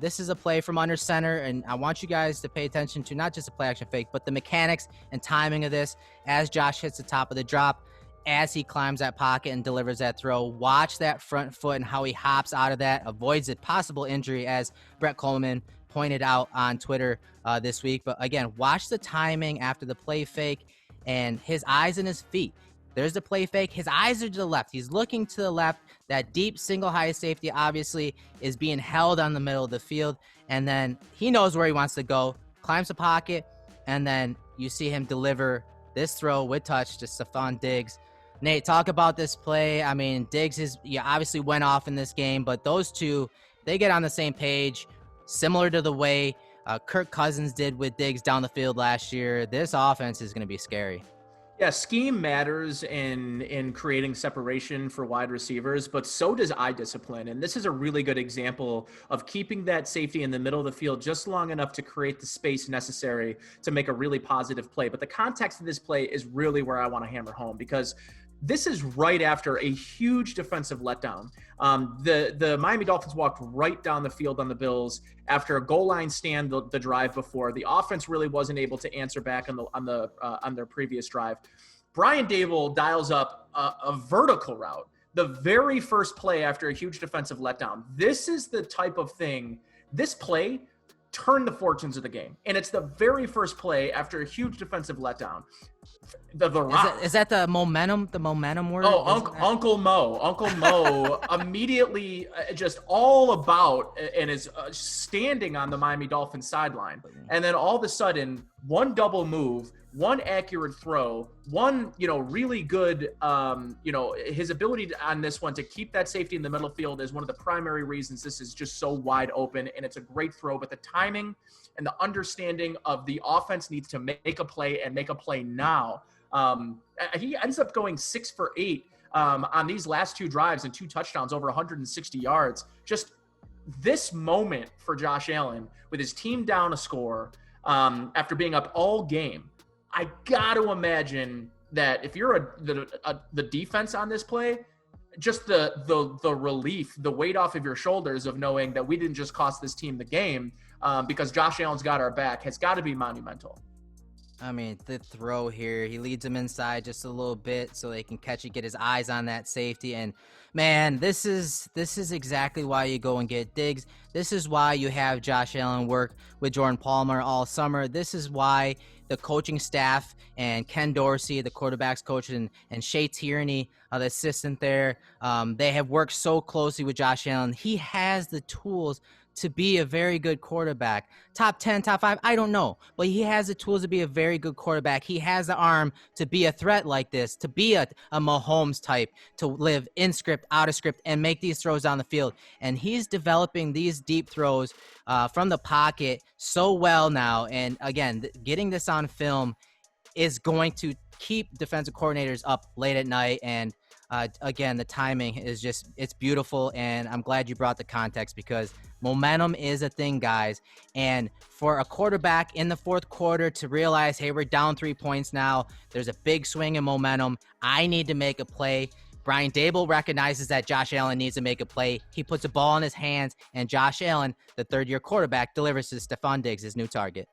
This is a play from under center, and I want you guys to pay attention to not just the play action fake, but the mechanics and timing of this as Josh hits the top of the drop, as he climbs that pocket and delivers that throw. Watch that front foot and how he hops out of that, avoids a possible injury, as Brett Coleman pointed out on Twitter this week. But again, watch the timing after the play fake and his eyes and his feet. There's the play fake. His eyes are to the left. He's looking to the left. That deep single high safety obviously is being held on the middle of the field. And then he knows where he wants to go, climbs the pocket, and then you see him deliver this throw with touch to Stefon Diggs. Nate, talk about this play. I mean, Diggs obviously went off in this game, but those two, they get on the same page. Similar to the way Kirk Cousins did with Diggs down the field last year, this offense is going to be scary. Yeah, scheme matters in creating separation for wide receivers, but so does eye discipline. And this is a really good example of keeping that safety in the middle of the field just long enough to create the space necessary to make a really positive play. But the context of this play is really where I want to hammer home, because this is right after a huge defensive letdown. The Miami Dolphins walked right down the field on the Bills after a goal line stand the drive before. The offense really wasn't able to answer back on their previous drive. Brian Dable dials up a vertical route, the very first play after a huge defensive letdown. This is the type of thing, this play turned the fortunes of the game. And it's the very first play after a huge defensive letdown. The Rock. Is that the momentum word? Oh, Uncle Mo immediately just all about and is standing on the Miami Dolphins sideline. And then all of a sudden, one double move, one accurate throw, one, really good, his ability on this one to keep that safety in the middle field is one of the primary reasons this is just so wide open, and it's a great throw. But the timing and the understanding of the offense needs to make a play and make a play now. He ends up going 6 for 8 on these last 2 drives and 2 touchdowns, over 160 yards. Just this moment for Josh Allen with his team down a score after being up all game. I got to imagine that if you're the defense on this play, just the relief, the weight off of your shoulders of knowing that we didn't just cost this team the game because Josh Allen's got our back has got to be monumental. I mean, the throw here, he leads him inside just a little bit so they can catch it, get his eyes on that safety. And man, this is exactly why you go and get Diggs. This is why you have Josh Allen work with Jordan Palmer all summer. This is why the coaching staff and Ken Dorsey, the quarterback's coach, and Shea Tierney, the assistant there, they have worked so closely with Josh Allen. He has the tools to be a very good quarterback. Top 10, top 5, I don't know. But he has the tools to be a very good quarterback. He has the arm to be a threat like this, to be a Mahomes type, to live in script, out of script, and make these throws down the field. And he's developing these deep throws from the pocket so well now. And again, getting this on film is going to keep defensive coordinators up late at night. And again, the timing is just, it's beautiful. And I'm glad you brought the context because momentum is a thing, guys. And for a quarterback in the fourth quarter to realize, hey, we're down 3 points now, there's a big swing in momentum, I need to make a play. Brian Daboll recognizes that Josh Allen needs to make a play. He puts a ball in his hands, and Josh Allen, the third-year quarterback, delivers to Stefon Diggs, his new target.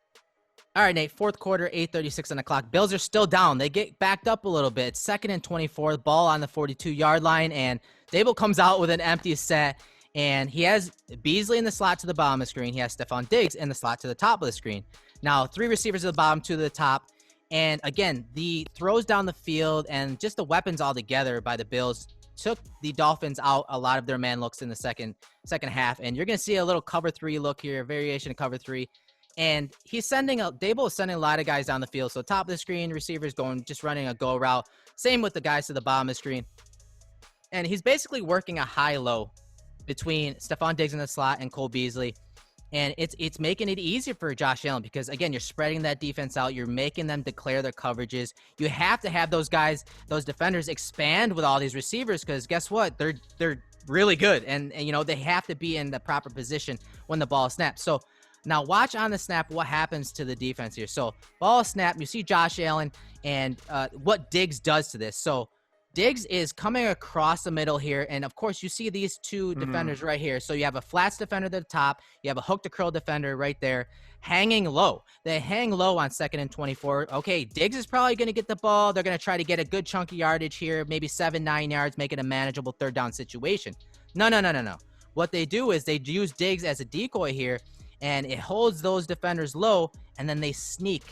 All right, Nate, fourth quarter, 8:36 on the clock. Bills are still down. They get backed up a little bit. 2nd and 24, the ball on the 42-yard line, and Daboll comes out with an empty set. And he has Beasley in the slot to the bottom of the screen. He has Stefon Diggs in the slot to the top of the screen. Now, 3 receivers at the bottom, 2 to the top. And again, the throws down the field and just the weapons all together by the Bills took the Dolphins out a lot of their man looks in the second half. And you're going to see a little cover 3 look here, a variation of cover 3. And Daboll is sending a lot of guys down the field. So top of the screen, receivers just running a go route. Same with the guys to the bottom of the screen. And he's basically working a high-low between Stefon Diggs in the slot and Cole Beasley. And it's making it easier for Josh Allen because, again, you're spreading that defense out. You're making them declare their coverages. You have to have those guys, those defenders expand with all these receivers because guess what? They're really good. And they have to be in the proper position when the ball snaps. So now watch on the snap what happens to the defense here. So ball snap, you see Josh Allen and what Diggs does to this. So Diggs is coming across the middle here, and of course, you see these 2 defenders right here. So you have a flats defender at the top, you have a hook to curl defender right there, hanging low. They hang low on 2nd and 24. Okay, Diggs is probably going to get the ball. They're going to try to get a good chunk of yardage here, maybe 7-9 yards, make it a manageable 3rd down situation. No. What they do is they use Diggs as a decoy here, and it holds those defenders low, and then they sneak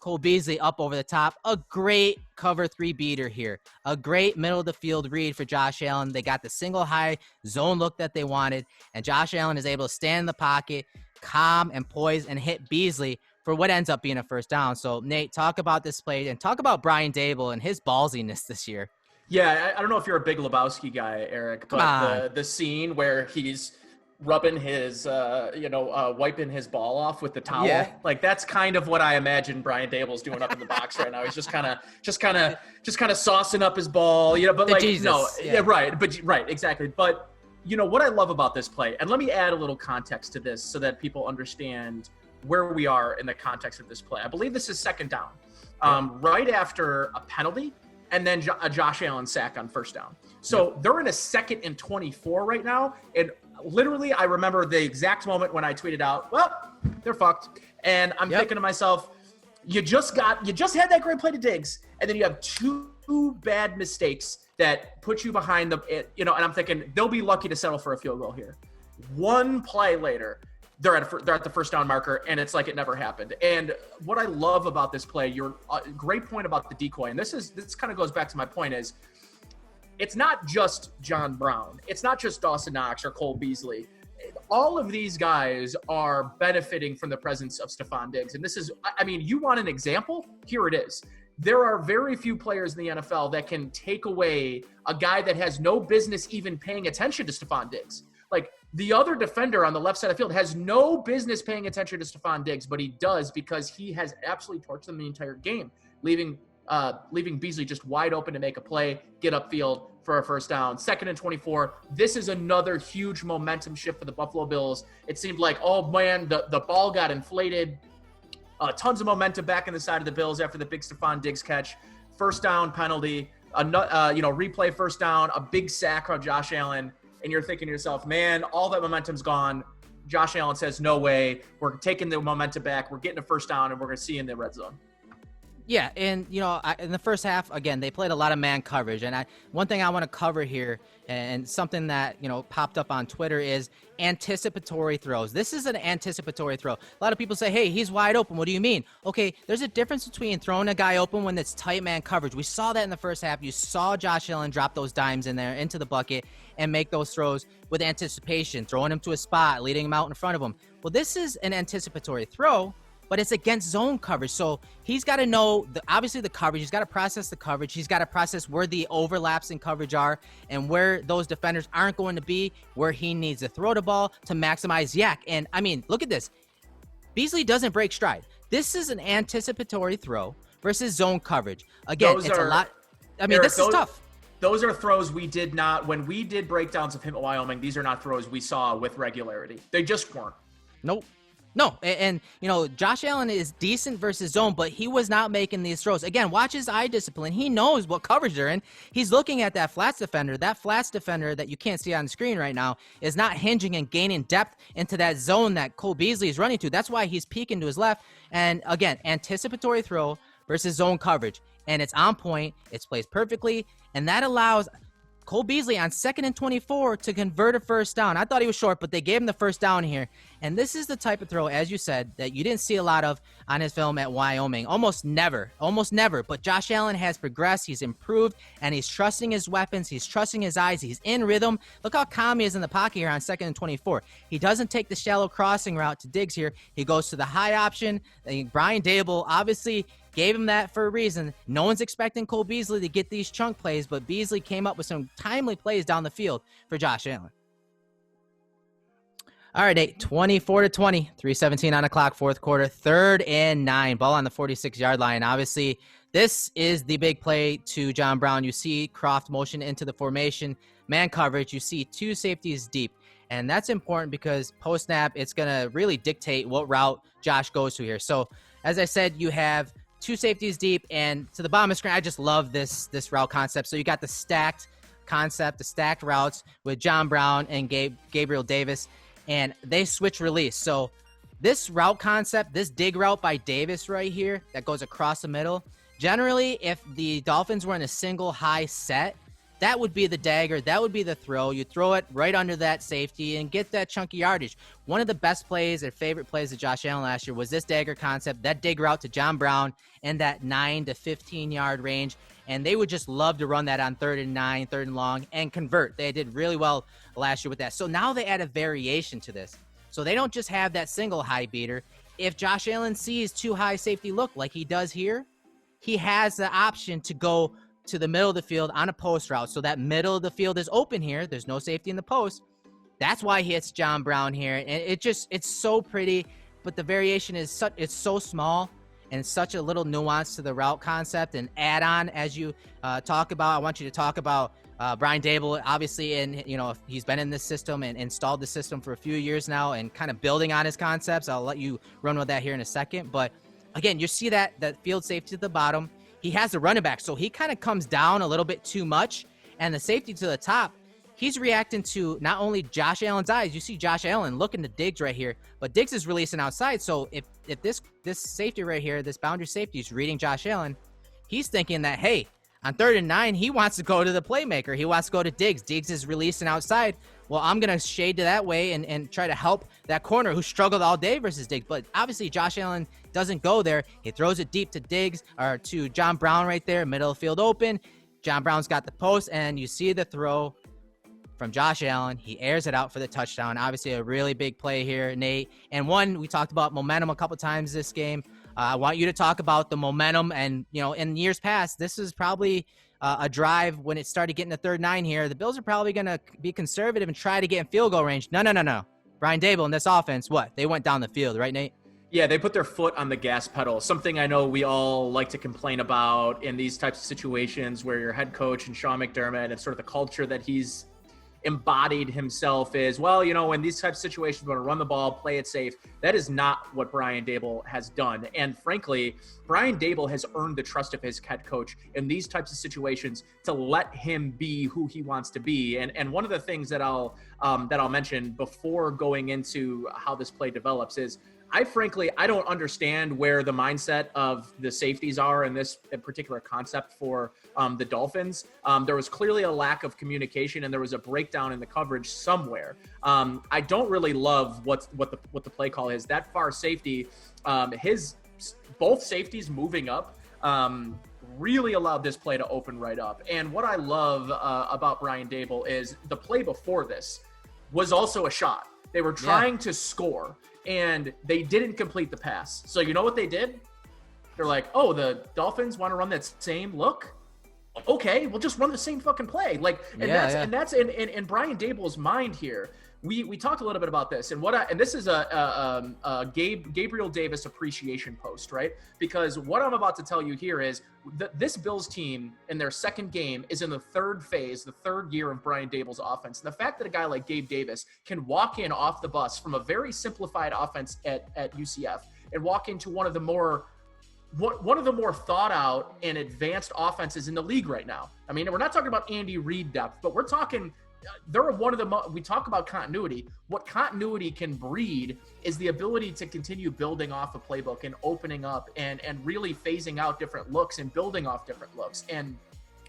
Cole Beasley up over the top. A great cover 3 beater here. A great middle of the field read for Josh Allen. They got the single high zone look that they wanted, and Josh Allen is able to stand in the pocket, calm and poised, and hit Beasley for what ends up being a 1st down. So, Nate, talk about this play and talk about Brian Daboll and his ballsiness this year. Yeah, I don't know if you're a big Lebowski guy, Erik, but the scene where he's rubbing his, wiping his ball off with the towel. Yeah. Like that's kind of what I imagine Brian Daboll's doing up in the box right now. He's just kind of saucing up his ball, but like, Jesus. No, yeah, right. But right, exactly. But what I love about this play, and let me add a little context to this so that people understand where we are in the context of this play. I believe this is 2nd down, right after a penalty and then a Josh Allen sack on 1st down. So they're in a 2nd and 24 right now. And literally, I remember the exact moment when I tweeted out, well, they're fucked. And I'm thinking to myself, you just had that great play to Diggs, and then you have 2 bad mistakes that put you behind them, and I'm thinking they'll be lucky to settle for a field goal here. 1 play later, they're at the first down marker, and it's like it never happened. And what I love about this play, your great point about the decoy, and this kind of goes back to my point, is it's not just John Brown. It's not just Dawson Knox or Cole Beasley. All of these guys are benefiting from the presence of Stefon Diggs. And this is, I mean, you want an example? Here it is. There are very few players in the NFL that can take away a guy that has no business even paying attention to Stefon Diggs. Like, the other defender on the left side of the field has no business paying attention to Stefon Diggs, but he does because he has absolutely torched them the entire game, leaving Beasley just wide open to make a play, get upfield for a first down. 2nd and 24. This is another huge momentum shift for the Buffalo Bills. It seemed like, oh man, the ball got inflated. Tons of momentum back in the side of the Bills after the big Stefon Diggs catch. First down penalty, replay first down, a big sack on Josh Allen. And you're thinking to yourself, man, all that momentum's gone. Josh Allen says, no way. We're taking the momentum back. We're getting a first down, and we're going to see you in the red zone. Yeah, and, in the first half, again, they played a lot of man coverage. And one thing I want to cover here, and something that, popped up on Twitter, is anticipatory throws. This is an anticipatory throw. A lot of people say, hey, he's wide open. What do you mean? Okay, there's a difference between throwing a guy open when it's tight man coverage. We saw that in the first half. You saw Josh Allen drop those dimes in there into the bucket and make those throws with anticipation, throwing him to a spot, leading him out in front of him. Well, this is an anticipatory throw, but it's against zone coverage. So he's got to know, obviously, the coverage. He's got to process the coverage. He's got to process where the overlaps in coverage are and where those defenders aren't going to be, where he needs to throw the ball to maximize yak. And, I mean, look at this. Beasley doesn't break stride. This is an anticipatory throw versus zone coverage. Again, it's a lot. I mean, Erik, this is tough. Those are throws we did not, when we did breakdowns of him at Wyoming, these are not throws we saw with regularity. They just weren't. Nope. No, and Josh Allen is decent versus zone, but he was not making these throws. Again, watch his eye discipline. He knows what coverage they're in. He's looking at that flats defender. That flats defender that you can't see on the screen right now is not hinging and gaining depth into that zone that Cole Beasley is running to. That's why he's peeking to his left. And again, anticipatory throw versus zone coverage. And it's on point. It's placed perfectly. And that allows Cole Beasley on 2nd and 24 to convert a first down. I thought he was short, but they gave him the first down here. And this is the type of throw, as you said, that you didn't see a lot of on his film at Wyoming. Almost never. But Josh Allen has progressed. He's improved, and he's trusting his weapons. He's trusting his eyes. He's in rhythm. Look how calm he is in the pocket here on 2nd and 24. He doesn't take the shallow crossing route to Diggs here. He goes to the high option. Brian Daboll obviously gave him that for a reason. No one's expecting Cole Beasley to get these chunk plays, but Beasley came up with some timely plays down the field for Josh Allen. All right, Nate, 24-20, 3:17 on the clock, fourth quarter, 3rd and 9, ball on the 46-yard line. Obviously, this is the big play to John Brown. You see Croft motion into the formation, man coverage. You see 2 safeties deep, and that's important because post-snap, it's going to really dictate what route Josh goes to here. So, as I said, you have 2 safeties deep, and to the bottom of the screen, I just love this route concept. So you got the stacked concept, the stacked routes with John Brown and Gabriel Davis, and they switch release. So this route concept, this dig route by Davis right here that goes across the middle, generally, if the Dolphins were in a single high set, that would be the dagger. That would be the throw. You throw it right under that safety and get that chunky yardage. One of the best plays or favorite plays of Josh Allen last year was this dagger concept, that dig route to John Brown in that 9 to 15-yard range. And they would just love to run that on 3rd and 9, 3rd and long, and convert. They did really well last year with that. So now they add a variation to this. So they don't just have that single high beater. If Josh Allen sees 2 high safety look like he does here, he has the option to go to the middle of the field on a post route. So that middle of the field is open here. There's no safety in the post. That's why he hits John Brown here. And it's so pretty, but the variation is it's so small and such a little nuance to the route concept and add on as you talk about. I want you to talk about Brian Daboll, obviously, and he's been in this system and installed the system for a few years now and kind of building on his concepts. I'll let you run with that here in a second. But again, you see that field safety at the bottom. He has the running back, so he kind of comes down a little bit too much. And the safety to the top, he's reacting to not only Josh Allen's eyes. You see Josh Allen looking to Diggs right here, but Diggs is releasing outside. So if this safety right here, this boundary safety is reading Josh Allen, he's thinking that, hey, on 3rd and 9, he wants to go to the playmaker. He wants to go to Diggs. Diggs is releasing outside. well, I'm going to shade to that way and try to help that corner who struggled all day versus Diggs. But obviously Josh Allen doesn't go there. He throws it deep to Diggs, or to John Brown right there, middle of the field open. John Brown's got the post, and you see the throw from Josh Allen. He airs it out for the touchdown. Obviously a really big play here, Nate. And one, we talked about momentum a couple times this game. I want you to talk about the momentum. And, in years past, this is probably a drive when it started getting to 3rd and 9 here. The Bills are probably going to be conservative and try to get in field goal range. No. Brian Daboll in this offense, they went down the field, right, Nate? Yeah, they put their foot on the gas pedal, something I know we all like to complain about in these types of situations where your head coach and Sean McDermott and sort of the culture that he's embodied himself is, in these types of situations, we're going to run the ball, play it safe. That is not what Brian Daboll has done. And frankly, Brian Daboll has earned the trust of his head coach in these types of situations to let him be who he wants to be. And one of the things that I'll mention before going into how this play develops is, I don't understand where the mindset of the safeties are in this particular concept for the Dolphins. There was clearly a lack of communication, and there was a breakdown in the coverage somewhere. I don't really love what the play call is. That far safety, both safeties moving up, really allowed this play to open right up. And what I love about Brian Daboll is the play before this was also a shot. They were trying to score, and they didn't complete the pass. So you know what they did? They're like, oh, the Dolphins want to run that same look? Okay, we'll just run the same fucking play. That's in Brian Daboll's mind here. We talked a little bit about this, and this is a Gabriel Davis appreciation post, right? Because what I'm about to tell you here is this Bills team in their second game is in the third phase, the third year of Brian Daboll's offense. And the fact that a guy like Gabe Davis can walk in off the bus from a very simplified offense at UCF and walk into one of the more thought out and advanced offenses in the league right now. I mean, we're not talking about Andy Reid depth, but we're talking. They're one of the we talk about continuity. What continuity can breed is the ability to continue building off a playbook and opening up and really phasing out different looks and building off different looks. And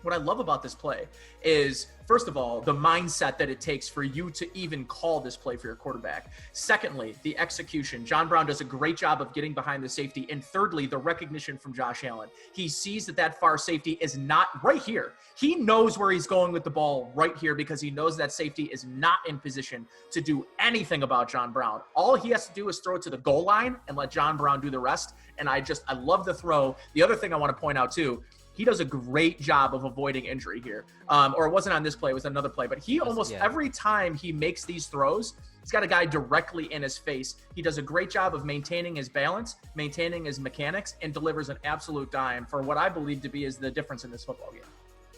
what I love about this play is, first of all, the mindset that it takes for you to even call this play for your quarterback. Secondly, the execution. John Brown does a great job of getting behind the safety. And thirdly, the recognition from Josh Allen. He sees that far safety is not right here. He knows where he's going with the ball right here because he knows that safety is not in position to do anything about John Brown. All he has to do is throw it to the goal line and let John Brown do the rest. And I love the throw. The other thing I want to point out too, he does a great job of avoiding injury here. Or it wasn't on this play, it was another play. But he every time he makes these throws, he's got a guy directly in his face. He does a great job of maintaining his balance, maintaining his mechanics, and delivers an absolute dime for what I believe to be is the difference in this football game.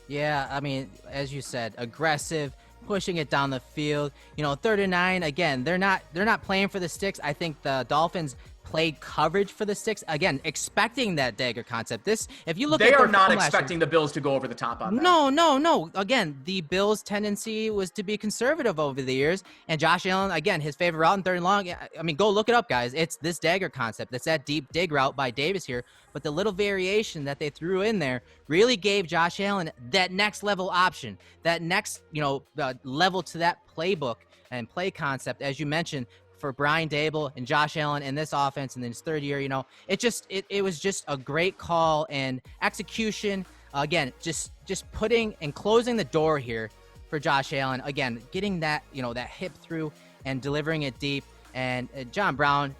Yeah, I mean, as you said, aggressive, pushing it down the field. 3rd and 9, again, they're not playing for the sticks. I think the Dolphins played coverage for the sticks, again, expecting that dagger concept. If you look at, they are not expecting the Bills to go over the top on that. No. Again, the Bills' tendency was to be conservative over the years, and Josh Allen, again, his favorite route in 3rd and long. I mean, go look it up, guys. It's this dagger concept. It's that deep dig route by Davis here, but the little variation that they threw in there really gave Josh Allen that next level option, that next level to that playbook and play concept, as you mentioned, for Brian Daboll and Josh Allen in this offense in his 3rd year. It was just a great call and execution. Again, just putting and closing the door here for Josh Allen. Again, getting that that hip through and delivering it deep. And John Brown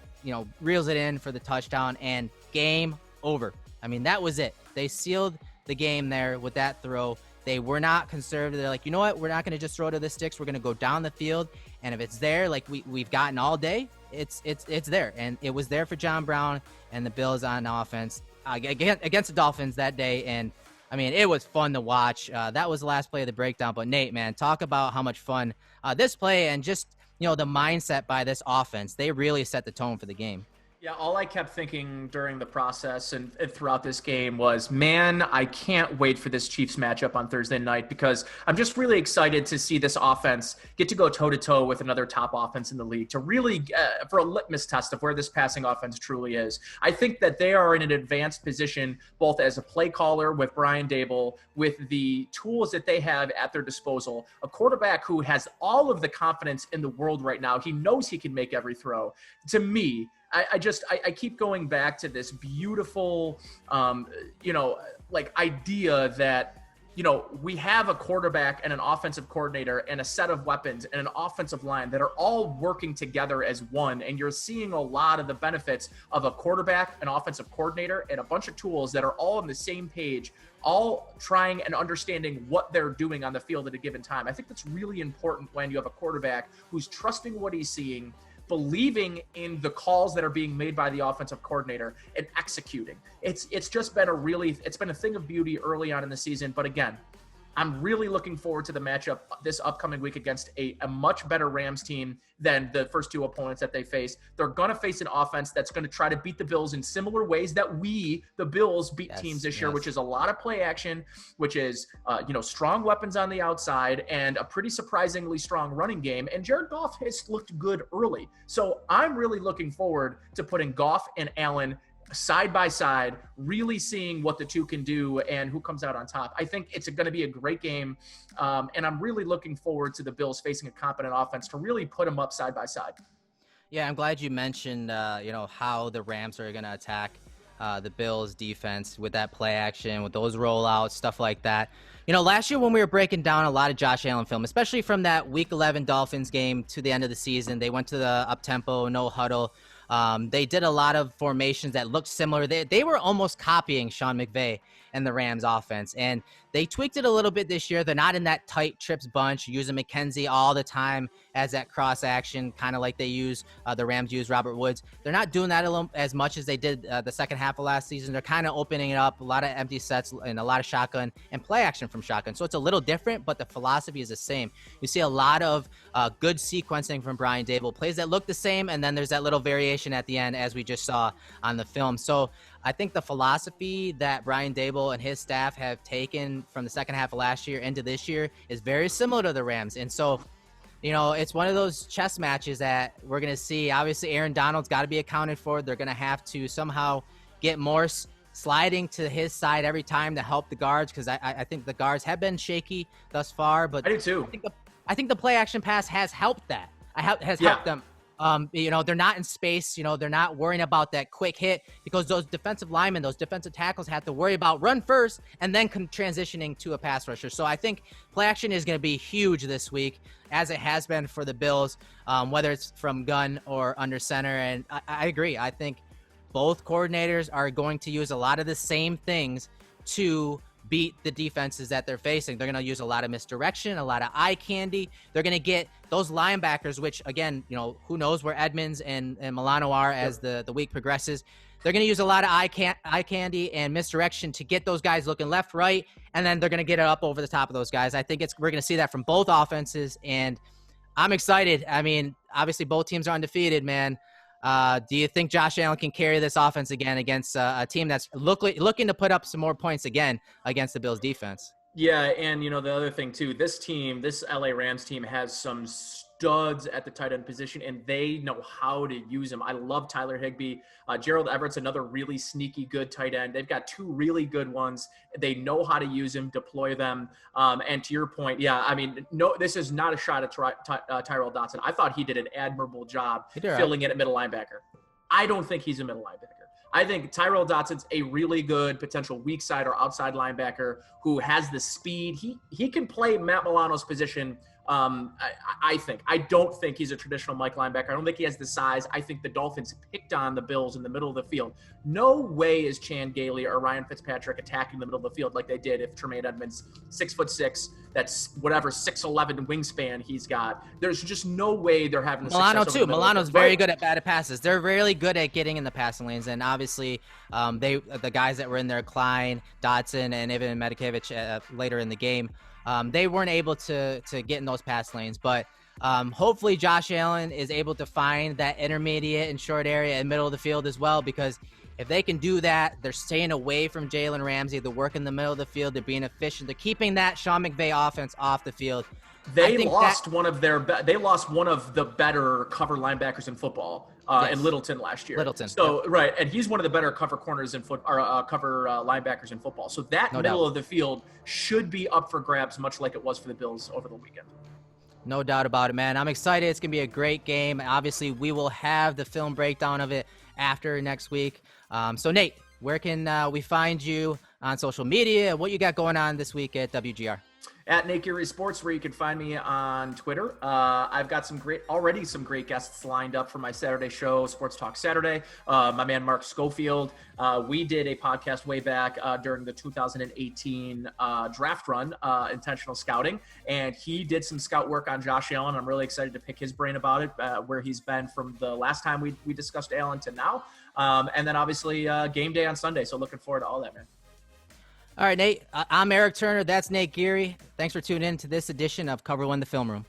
reels it in for the touchdown, and game over. I mean, that was it. They sealed the game there with that throw. They were not conservative. They're like, you know what? We're not going to just throw to the sticks. We're going to go down the field. And if it's there, like we've gotten all day, it's there. And it was there for John Brown and the Bills on offense against the Dolphins that day. And, I mean, it was fun to watch. That was the last play of the breakdown. But, Nate, man, talk about how much fun this play and just, the mindset by this offense. They really set the tone for the game. Yeah, all I kept thinking during the process and throughout this game was, man, I can't wait for this Chiefs matchup on Thursday night, because I'm just really excited to see this offense get to go toe-to-toe with another top offense in the league, to really, for a litmus test of where this passing offense truly is. I think that they are in an advanced position, both as a play caller with Brian Daboll, with the tools that they have at their disposal, a quarterback who has all of the confidence in the world right now. He knows he can make every throw. To me, I keep going back to this beautiful, idea that, we have a quarterback and an offensive coordinator and a set of weapons and an offensive line that are all working together as one. And you're seeing a lot of the benefits of a quarterback, an offensive coordinator, and a bunch of tools that are all on the same page, all trying and understanding what they're doing on the field at a given time. I think that's really important when you have a quarterback who's trusting what he's seeing, believing in the calls that are being made by the offensive coordinator, and executing. It's just been it's been a thing of beauty early on in the season. But again, I'm really looking forward to the matchup this upcoming week against a much better Rams team than the first two opponents that they face. They're going to face an offense that's going to try to beat the Bills in similar ways that the Bills beat teams this year, which is a lot of play action, which is, strong weapons on the outside and a pretty surprisingly strong running game. And Jared Goff has looked good early. So I'm really looking forward to putting Goff and Allen side by side, really seeing what the two can do and who comes out on top. I think it's going to be a great game, and I'm really looking forward to the Bills facing a competent offense to really put them up side by side. Yeah, I'm glad you mentioned, how the Rams are going to attack the Bills defense with that play action, with those rollouts, stuff like that. Last year when we were breaking down a lot of Josh Allen film, especially from that Week 11 Dolphins game to the end of the season, they went to the up-tempo, no huddle. They did a lot of formations that looked similar. They were almost copying Sean McVay and the Rams offense, and they tweaked it a little bit this year. They're not in that tight trips bunch, using McKenzie all the time as that cross action, kind of like the Rams use Robert Woods. They're not doing that as much as they did the second half of last season. They're kind of opening it up, a lot of empty sets and a lot of shotgun and play action from shotgun. So it's a little different, but the philosophy is the same. You see a lot of good sequencing from Brian Daboll, plays that look the same, and then there's that little variation at the end, as we just saw on the film. So I think the philosophy that Brian Daboll and his staff have taken from the second half of last year into this year is very similar to the Rams. And so, it's one of those chess matches that we're going to see. Obviously, Aaron Donald's got to be accounted for. They're going to have to somehow get Morse sliding to his side every time to help the guards, because I think the guards have been shaky thus far. But I do too. I think the play action pass has helped that. Helped them. They're not in space. They're not worrying about that quick hit, because those defensive linemen, those defensive tackles have to worry about run first and then transitioning to a pass rusher. So I think play action is going to be huge this week, as it has been for the Bills, whether it's from gun or under center. And I agree. I think both coordinators are going to use a lot of the same things to beat the defenses that they're facing. They're going to use a lot of misdirection, a lot of eye candy. They're going to get those linebackers, which, again, who knows where Edmonds and Milano are as the week progresses. They're going to use a lot of eye candy and misdirection to get those guys looking left, right, and then they're going to get it up over the top of those guys. I think we're going to see that from both offenses, and I'm excited. I mean, obviously both teams are undefeated, man. Do you think Josh Allen can carry this offense again against a team that's looking to put up some more points again against the Bills defense? Yeah, and the other thing too, this LA Rams team has some studs at the tight end position, and they know how to use them. I love Tyler Higbee. Gerald Everett's another really sneaky good tight end. They've got two really good ones. They know how to use them, deploy them. And to your point, yeah, I mean, no, this is not a shot at Tyrell Dodson. I thought he did an admirable job filling in at middle linebacker. I don't think he's a middle linebacker. I think Tyrell Dodson's a really good potential weak side or outside linebacker who has the speed. He can play Matt Milano's position. I think. I don't think he's a traditional Mike linebacker. I don't think he has the size. I think the Dolphins picked on the Bills in the middle of the field. No way is Chan Gailey or Ryan Fitzpatrick attacking the middle of the field like they did if Tremaine Edmonds, 6'6", that's whatever 6'11" wingspan he's got. There's just no way they're having the Milano success too. Milano's very good at batted passes. They're really good at getting in the passing lanes, and obviously the guys that were in there, Klein, Dodson, and even Medikevich later in the game, they weren't able to get in those pass lanes. But Hopefully Josh Allen is able to find that intermediate and short area and middle of the field as well, because if they can do that, they're staying away from Jalen Ramsey. They're working the middle of the field. They're being efficient. They're keeping that Sean McVay offense off the field. They lost one of the better cover linebackers in football in Littleton last year. So right, and he's one of the better cover corners in cover linebackers in football. So that middle of the field should be up for grabs, much like it was for the Bills over the weekend. No doubt about it, man. I'm excited. It's going to be a great game. Obviously, we will have the film breakdown of it after next week. So, Nate, where can we find you on social media? What you got going on this week at WGR? At Nate Geary Sports, where you can find me on Twitter. I've got some great guests lined up for my Saturday show, Sports Talk Saturday. My man Mark Schofield. We did a podcast way back during the 2018 draft run, Intentional Scouting, and he did some scout work on Josh Allen. I'm really excited to pick his brain about it, where he's been from the last time we discussed Allen to now. And then obviously game day on Sunday. So looking forward to all that, man. All right, Nate, I'm Erik Turner. That's Nate Geary. Thanks for tuning in to this edition of Cover One, the Film Room.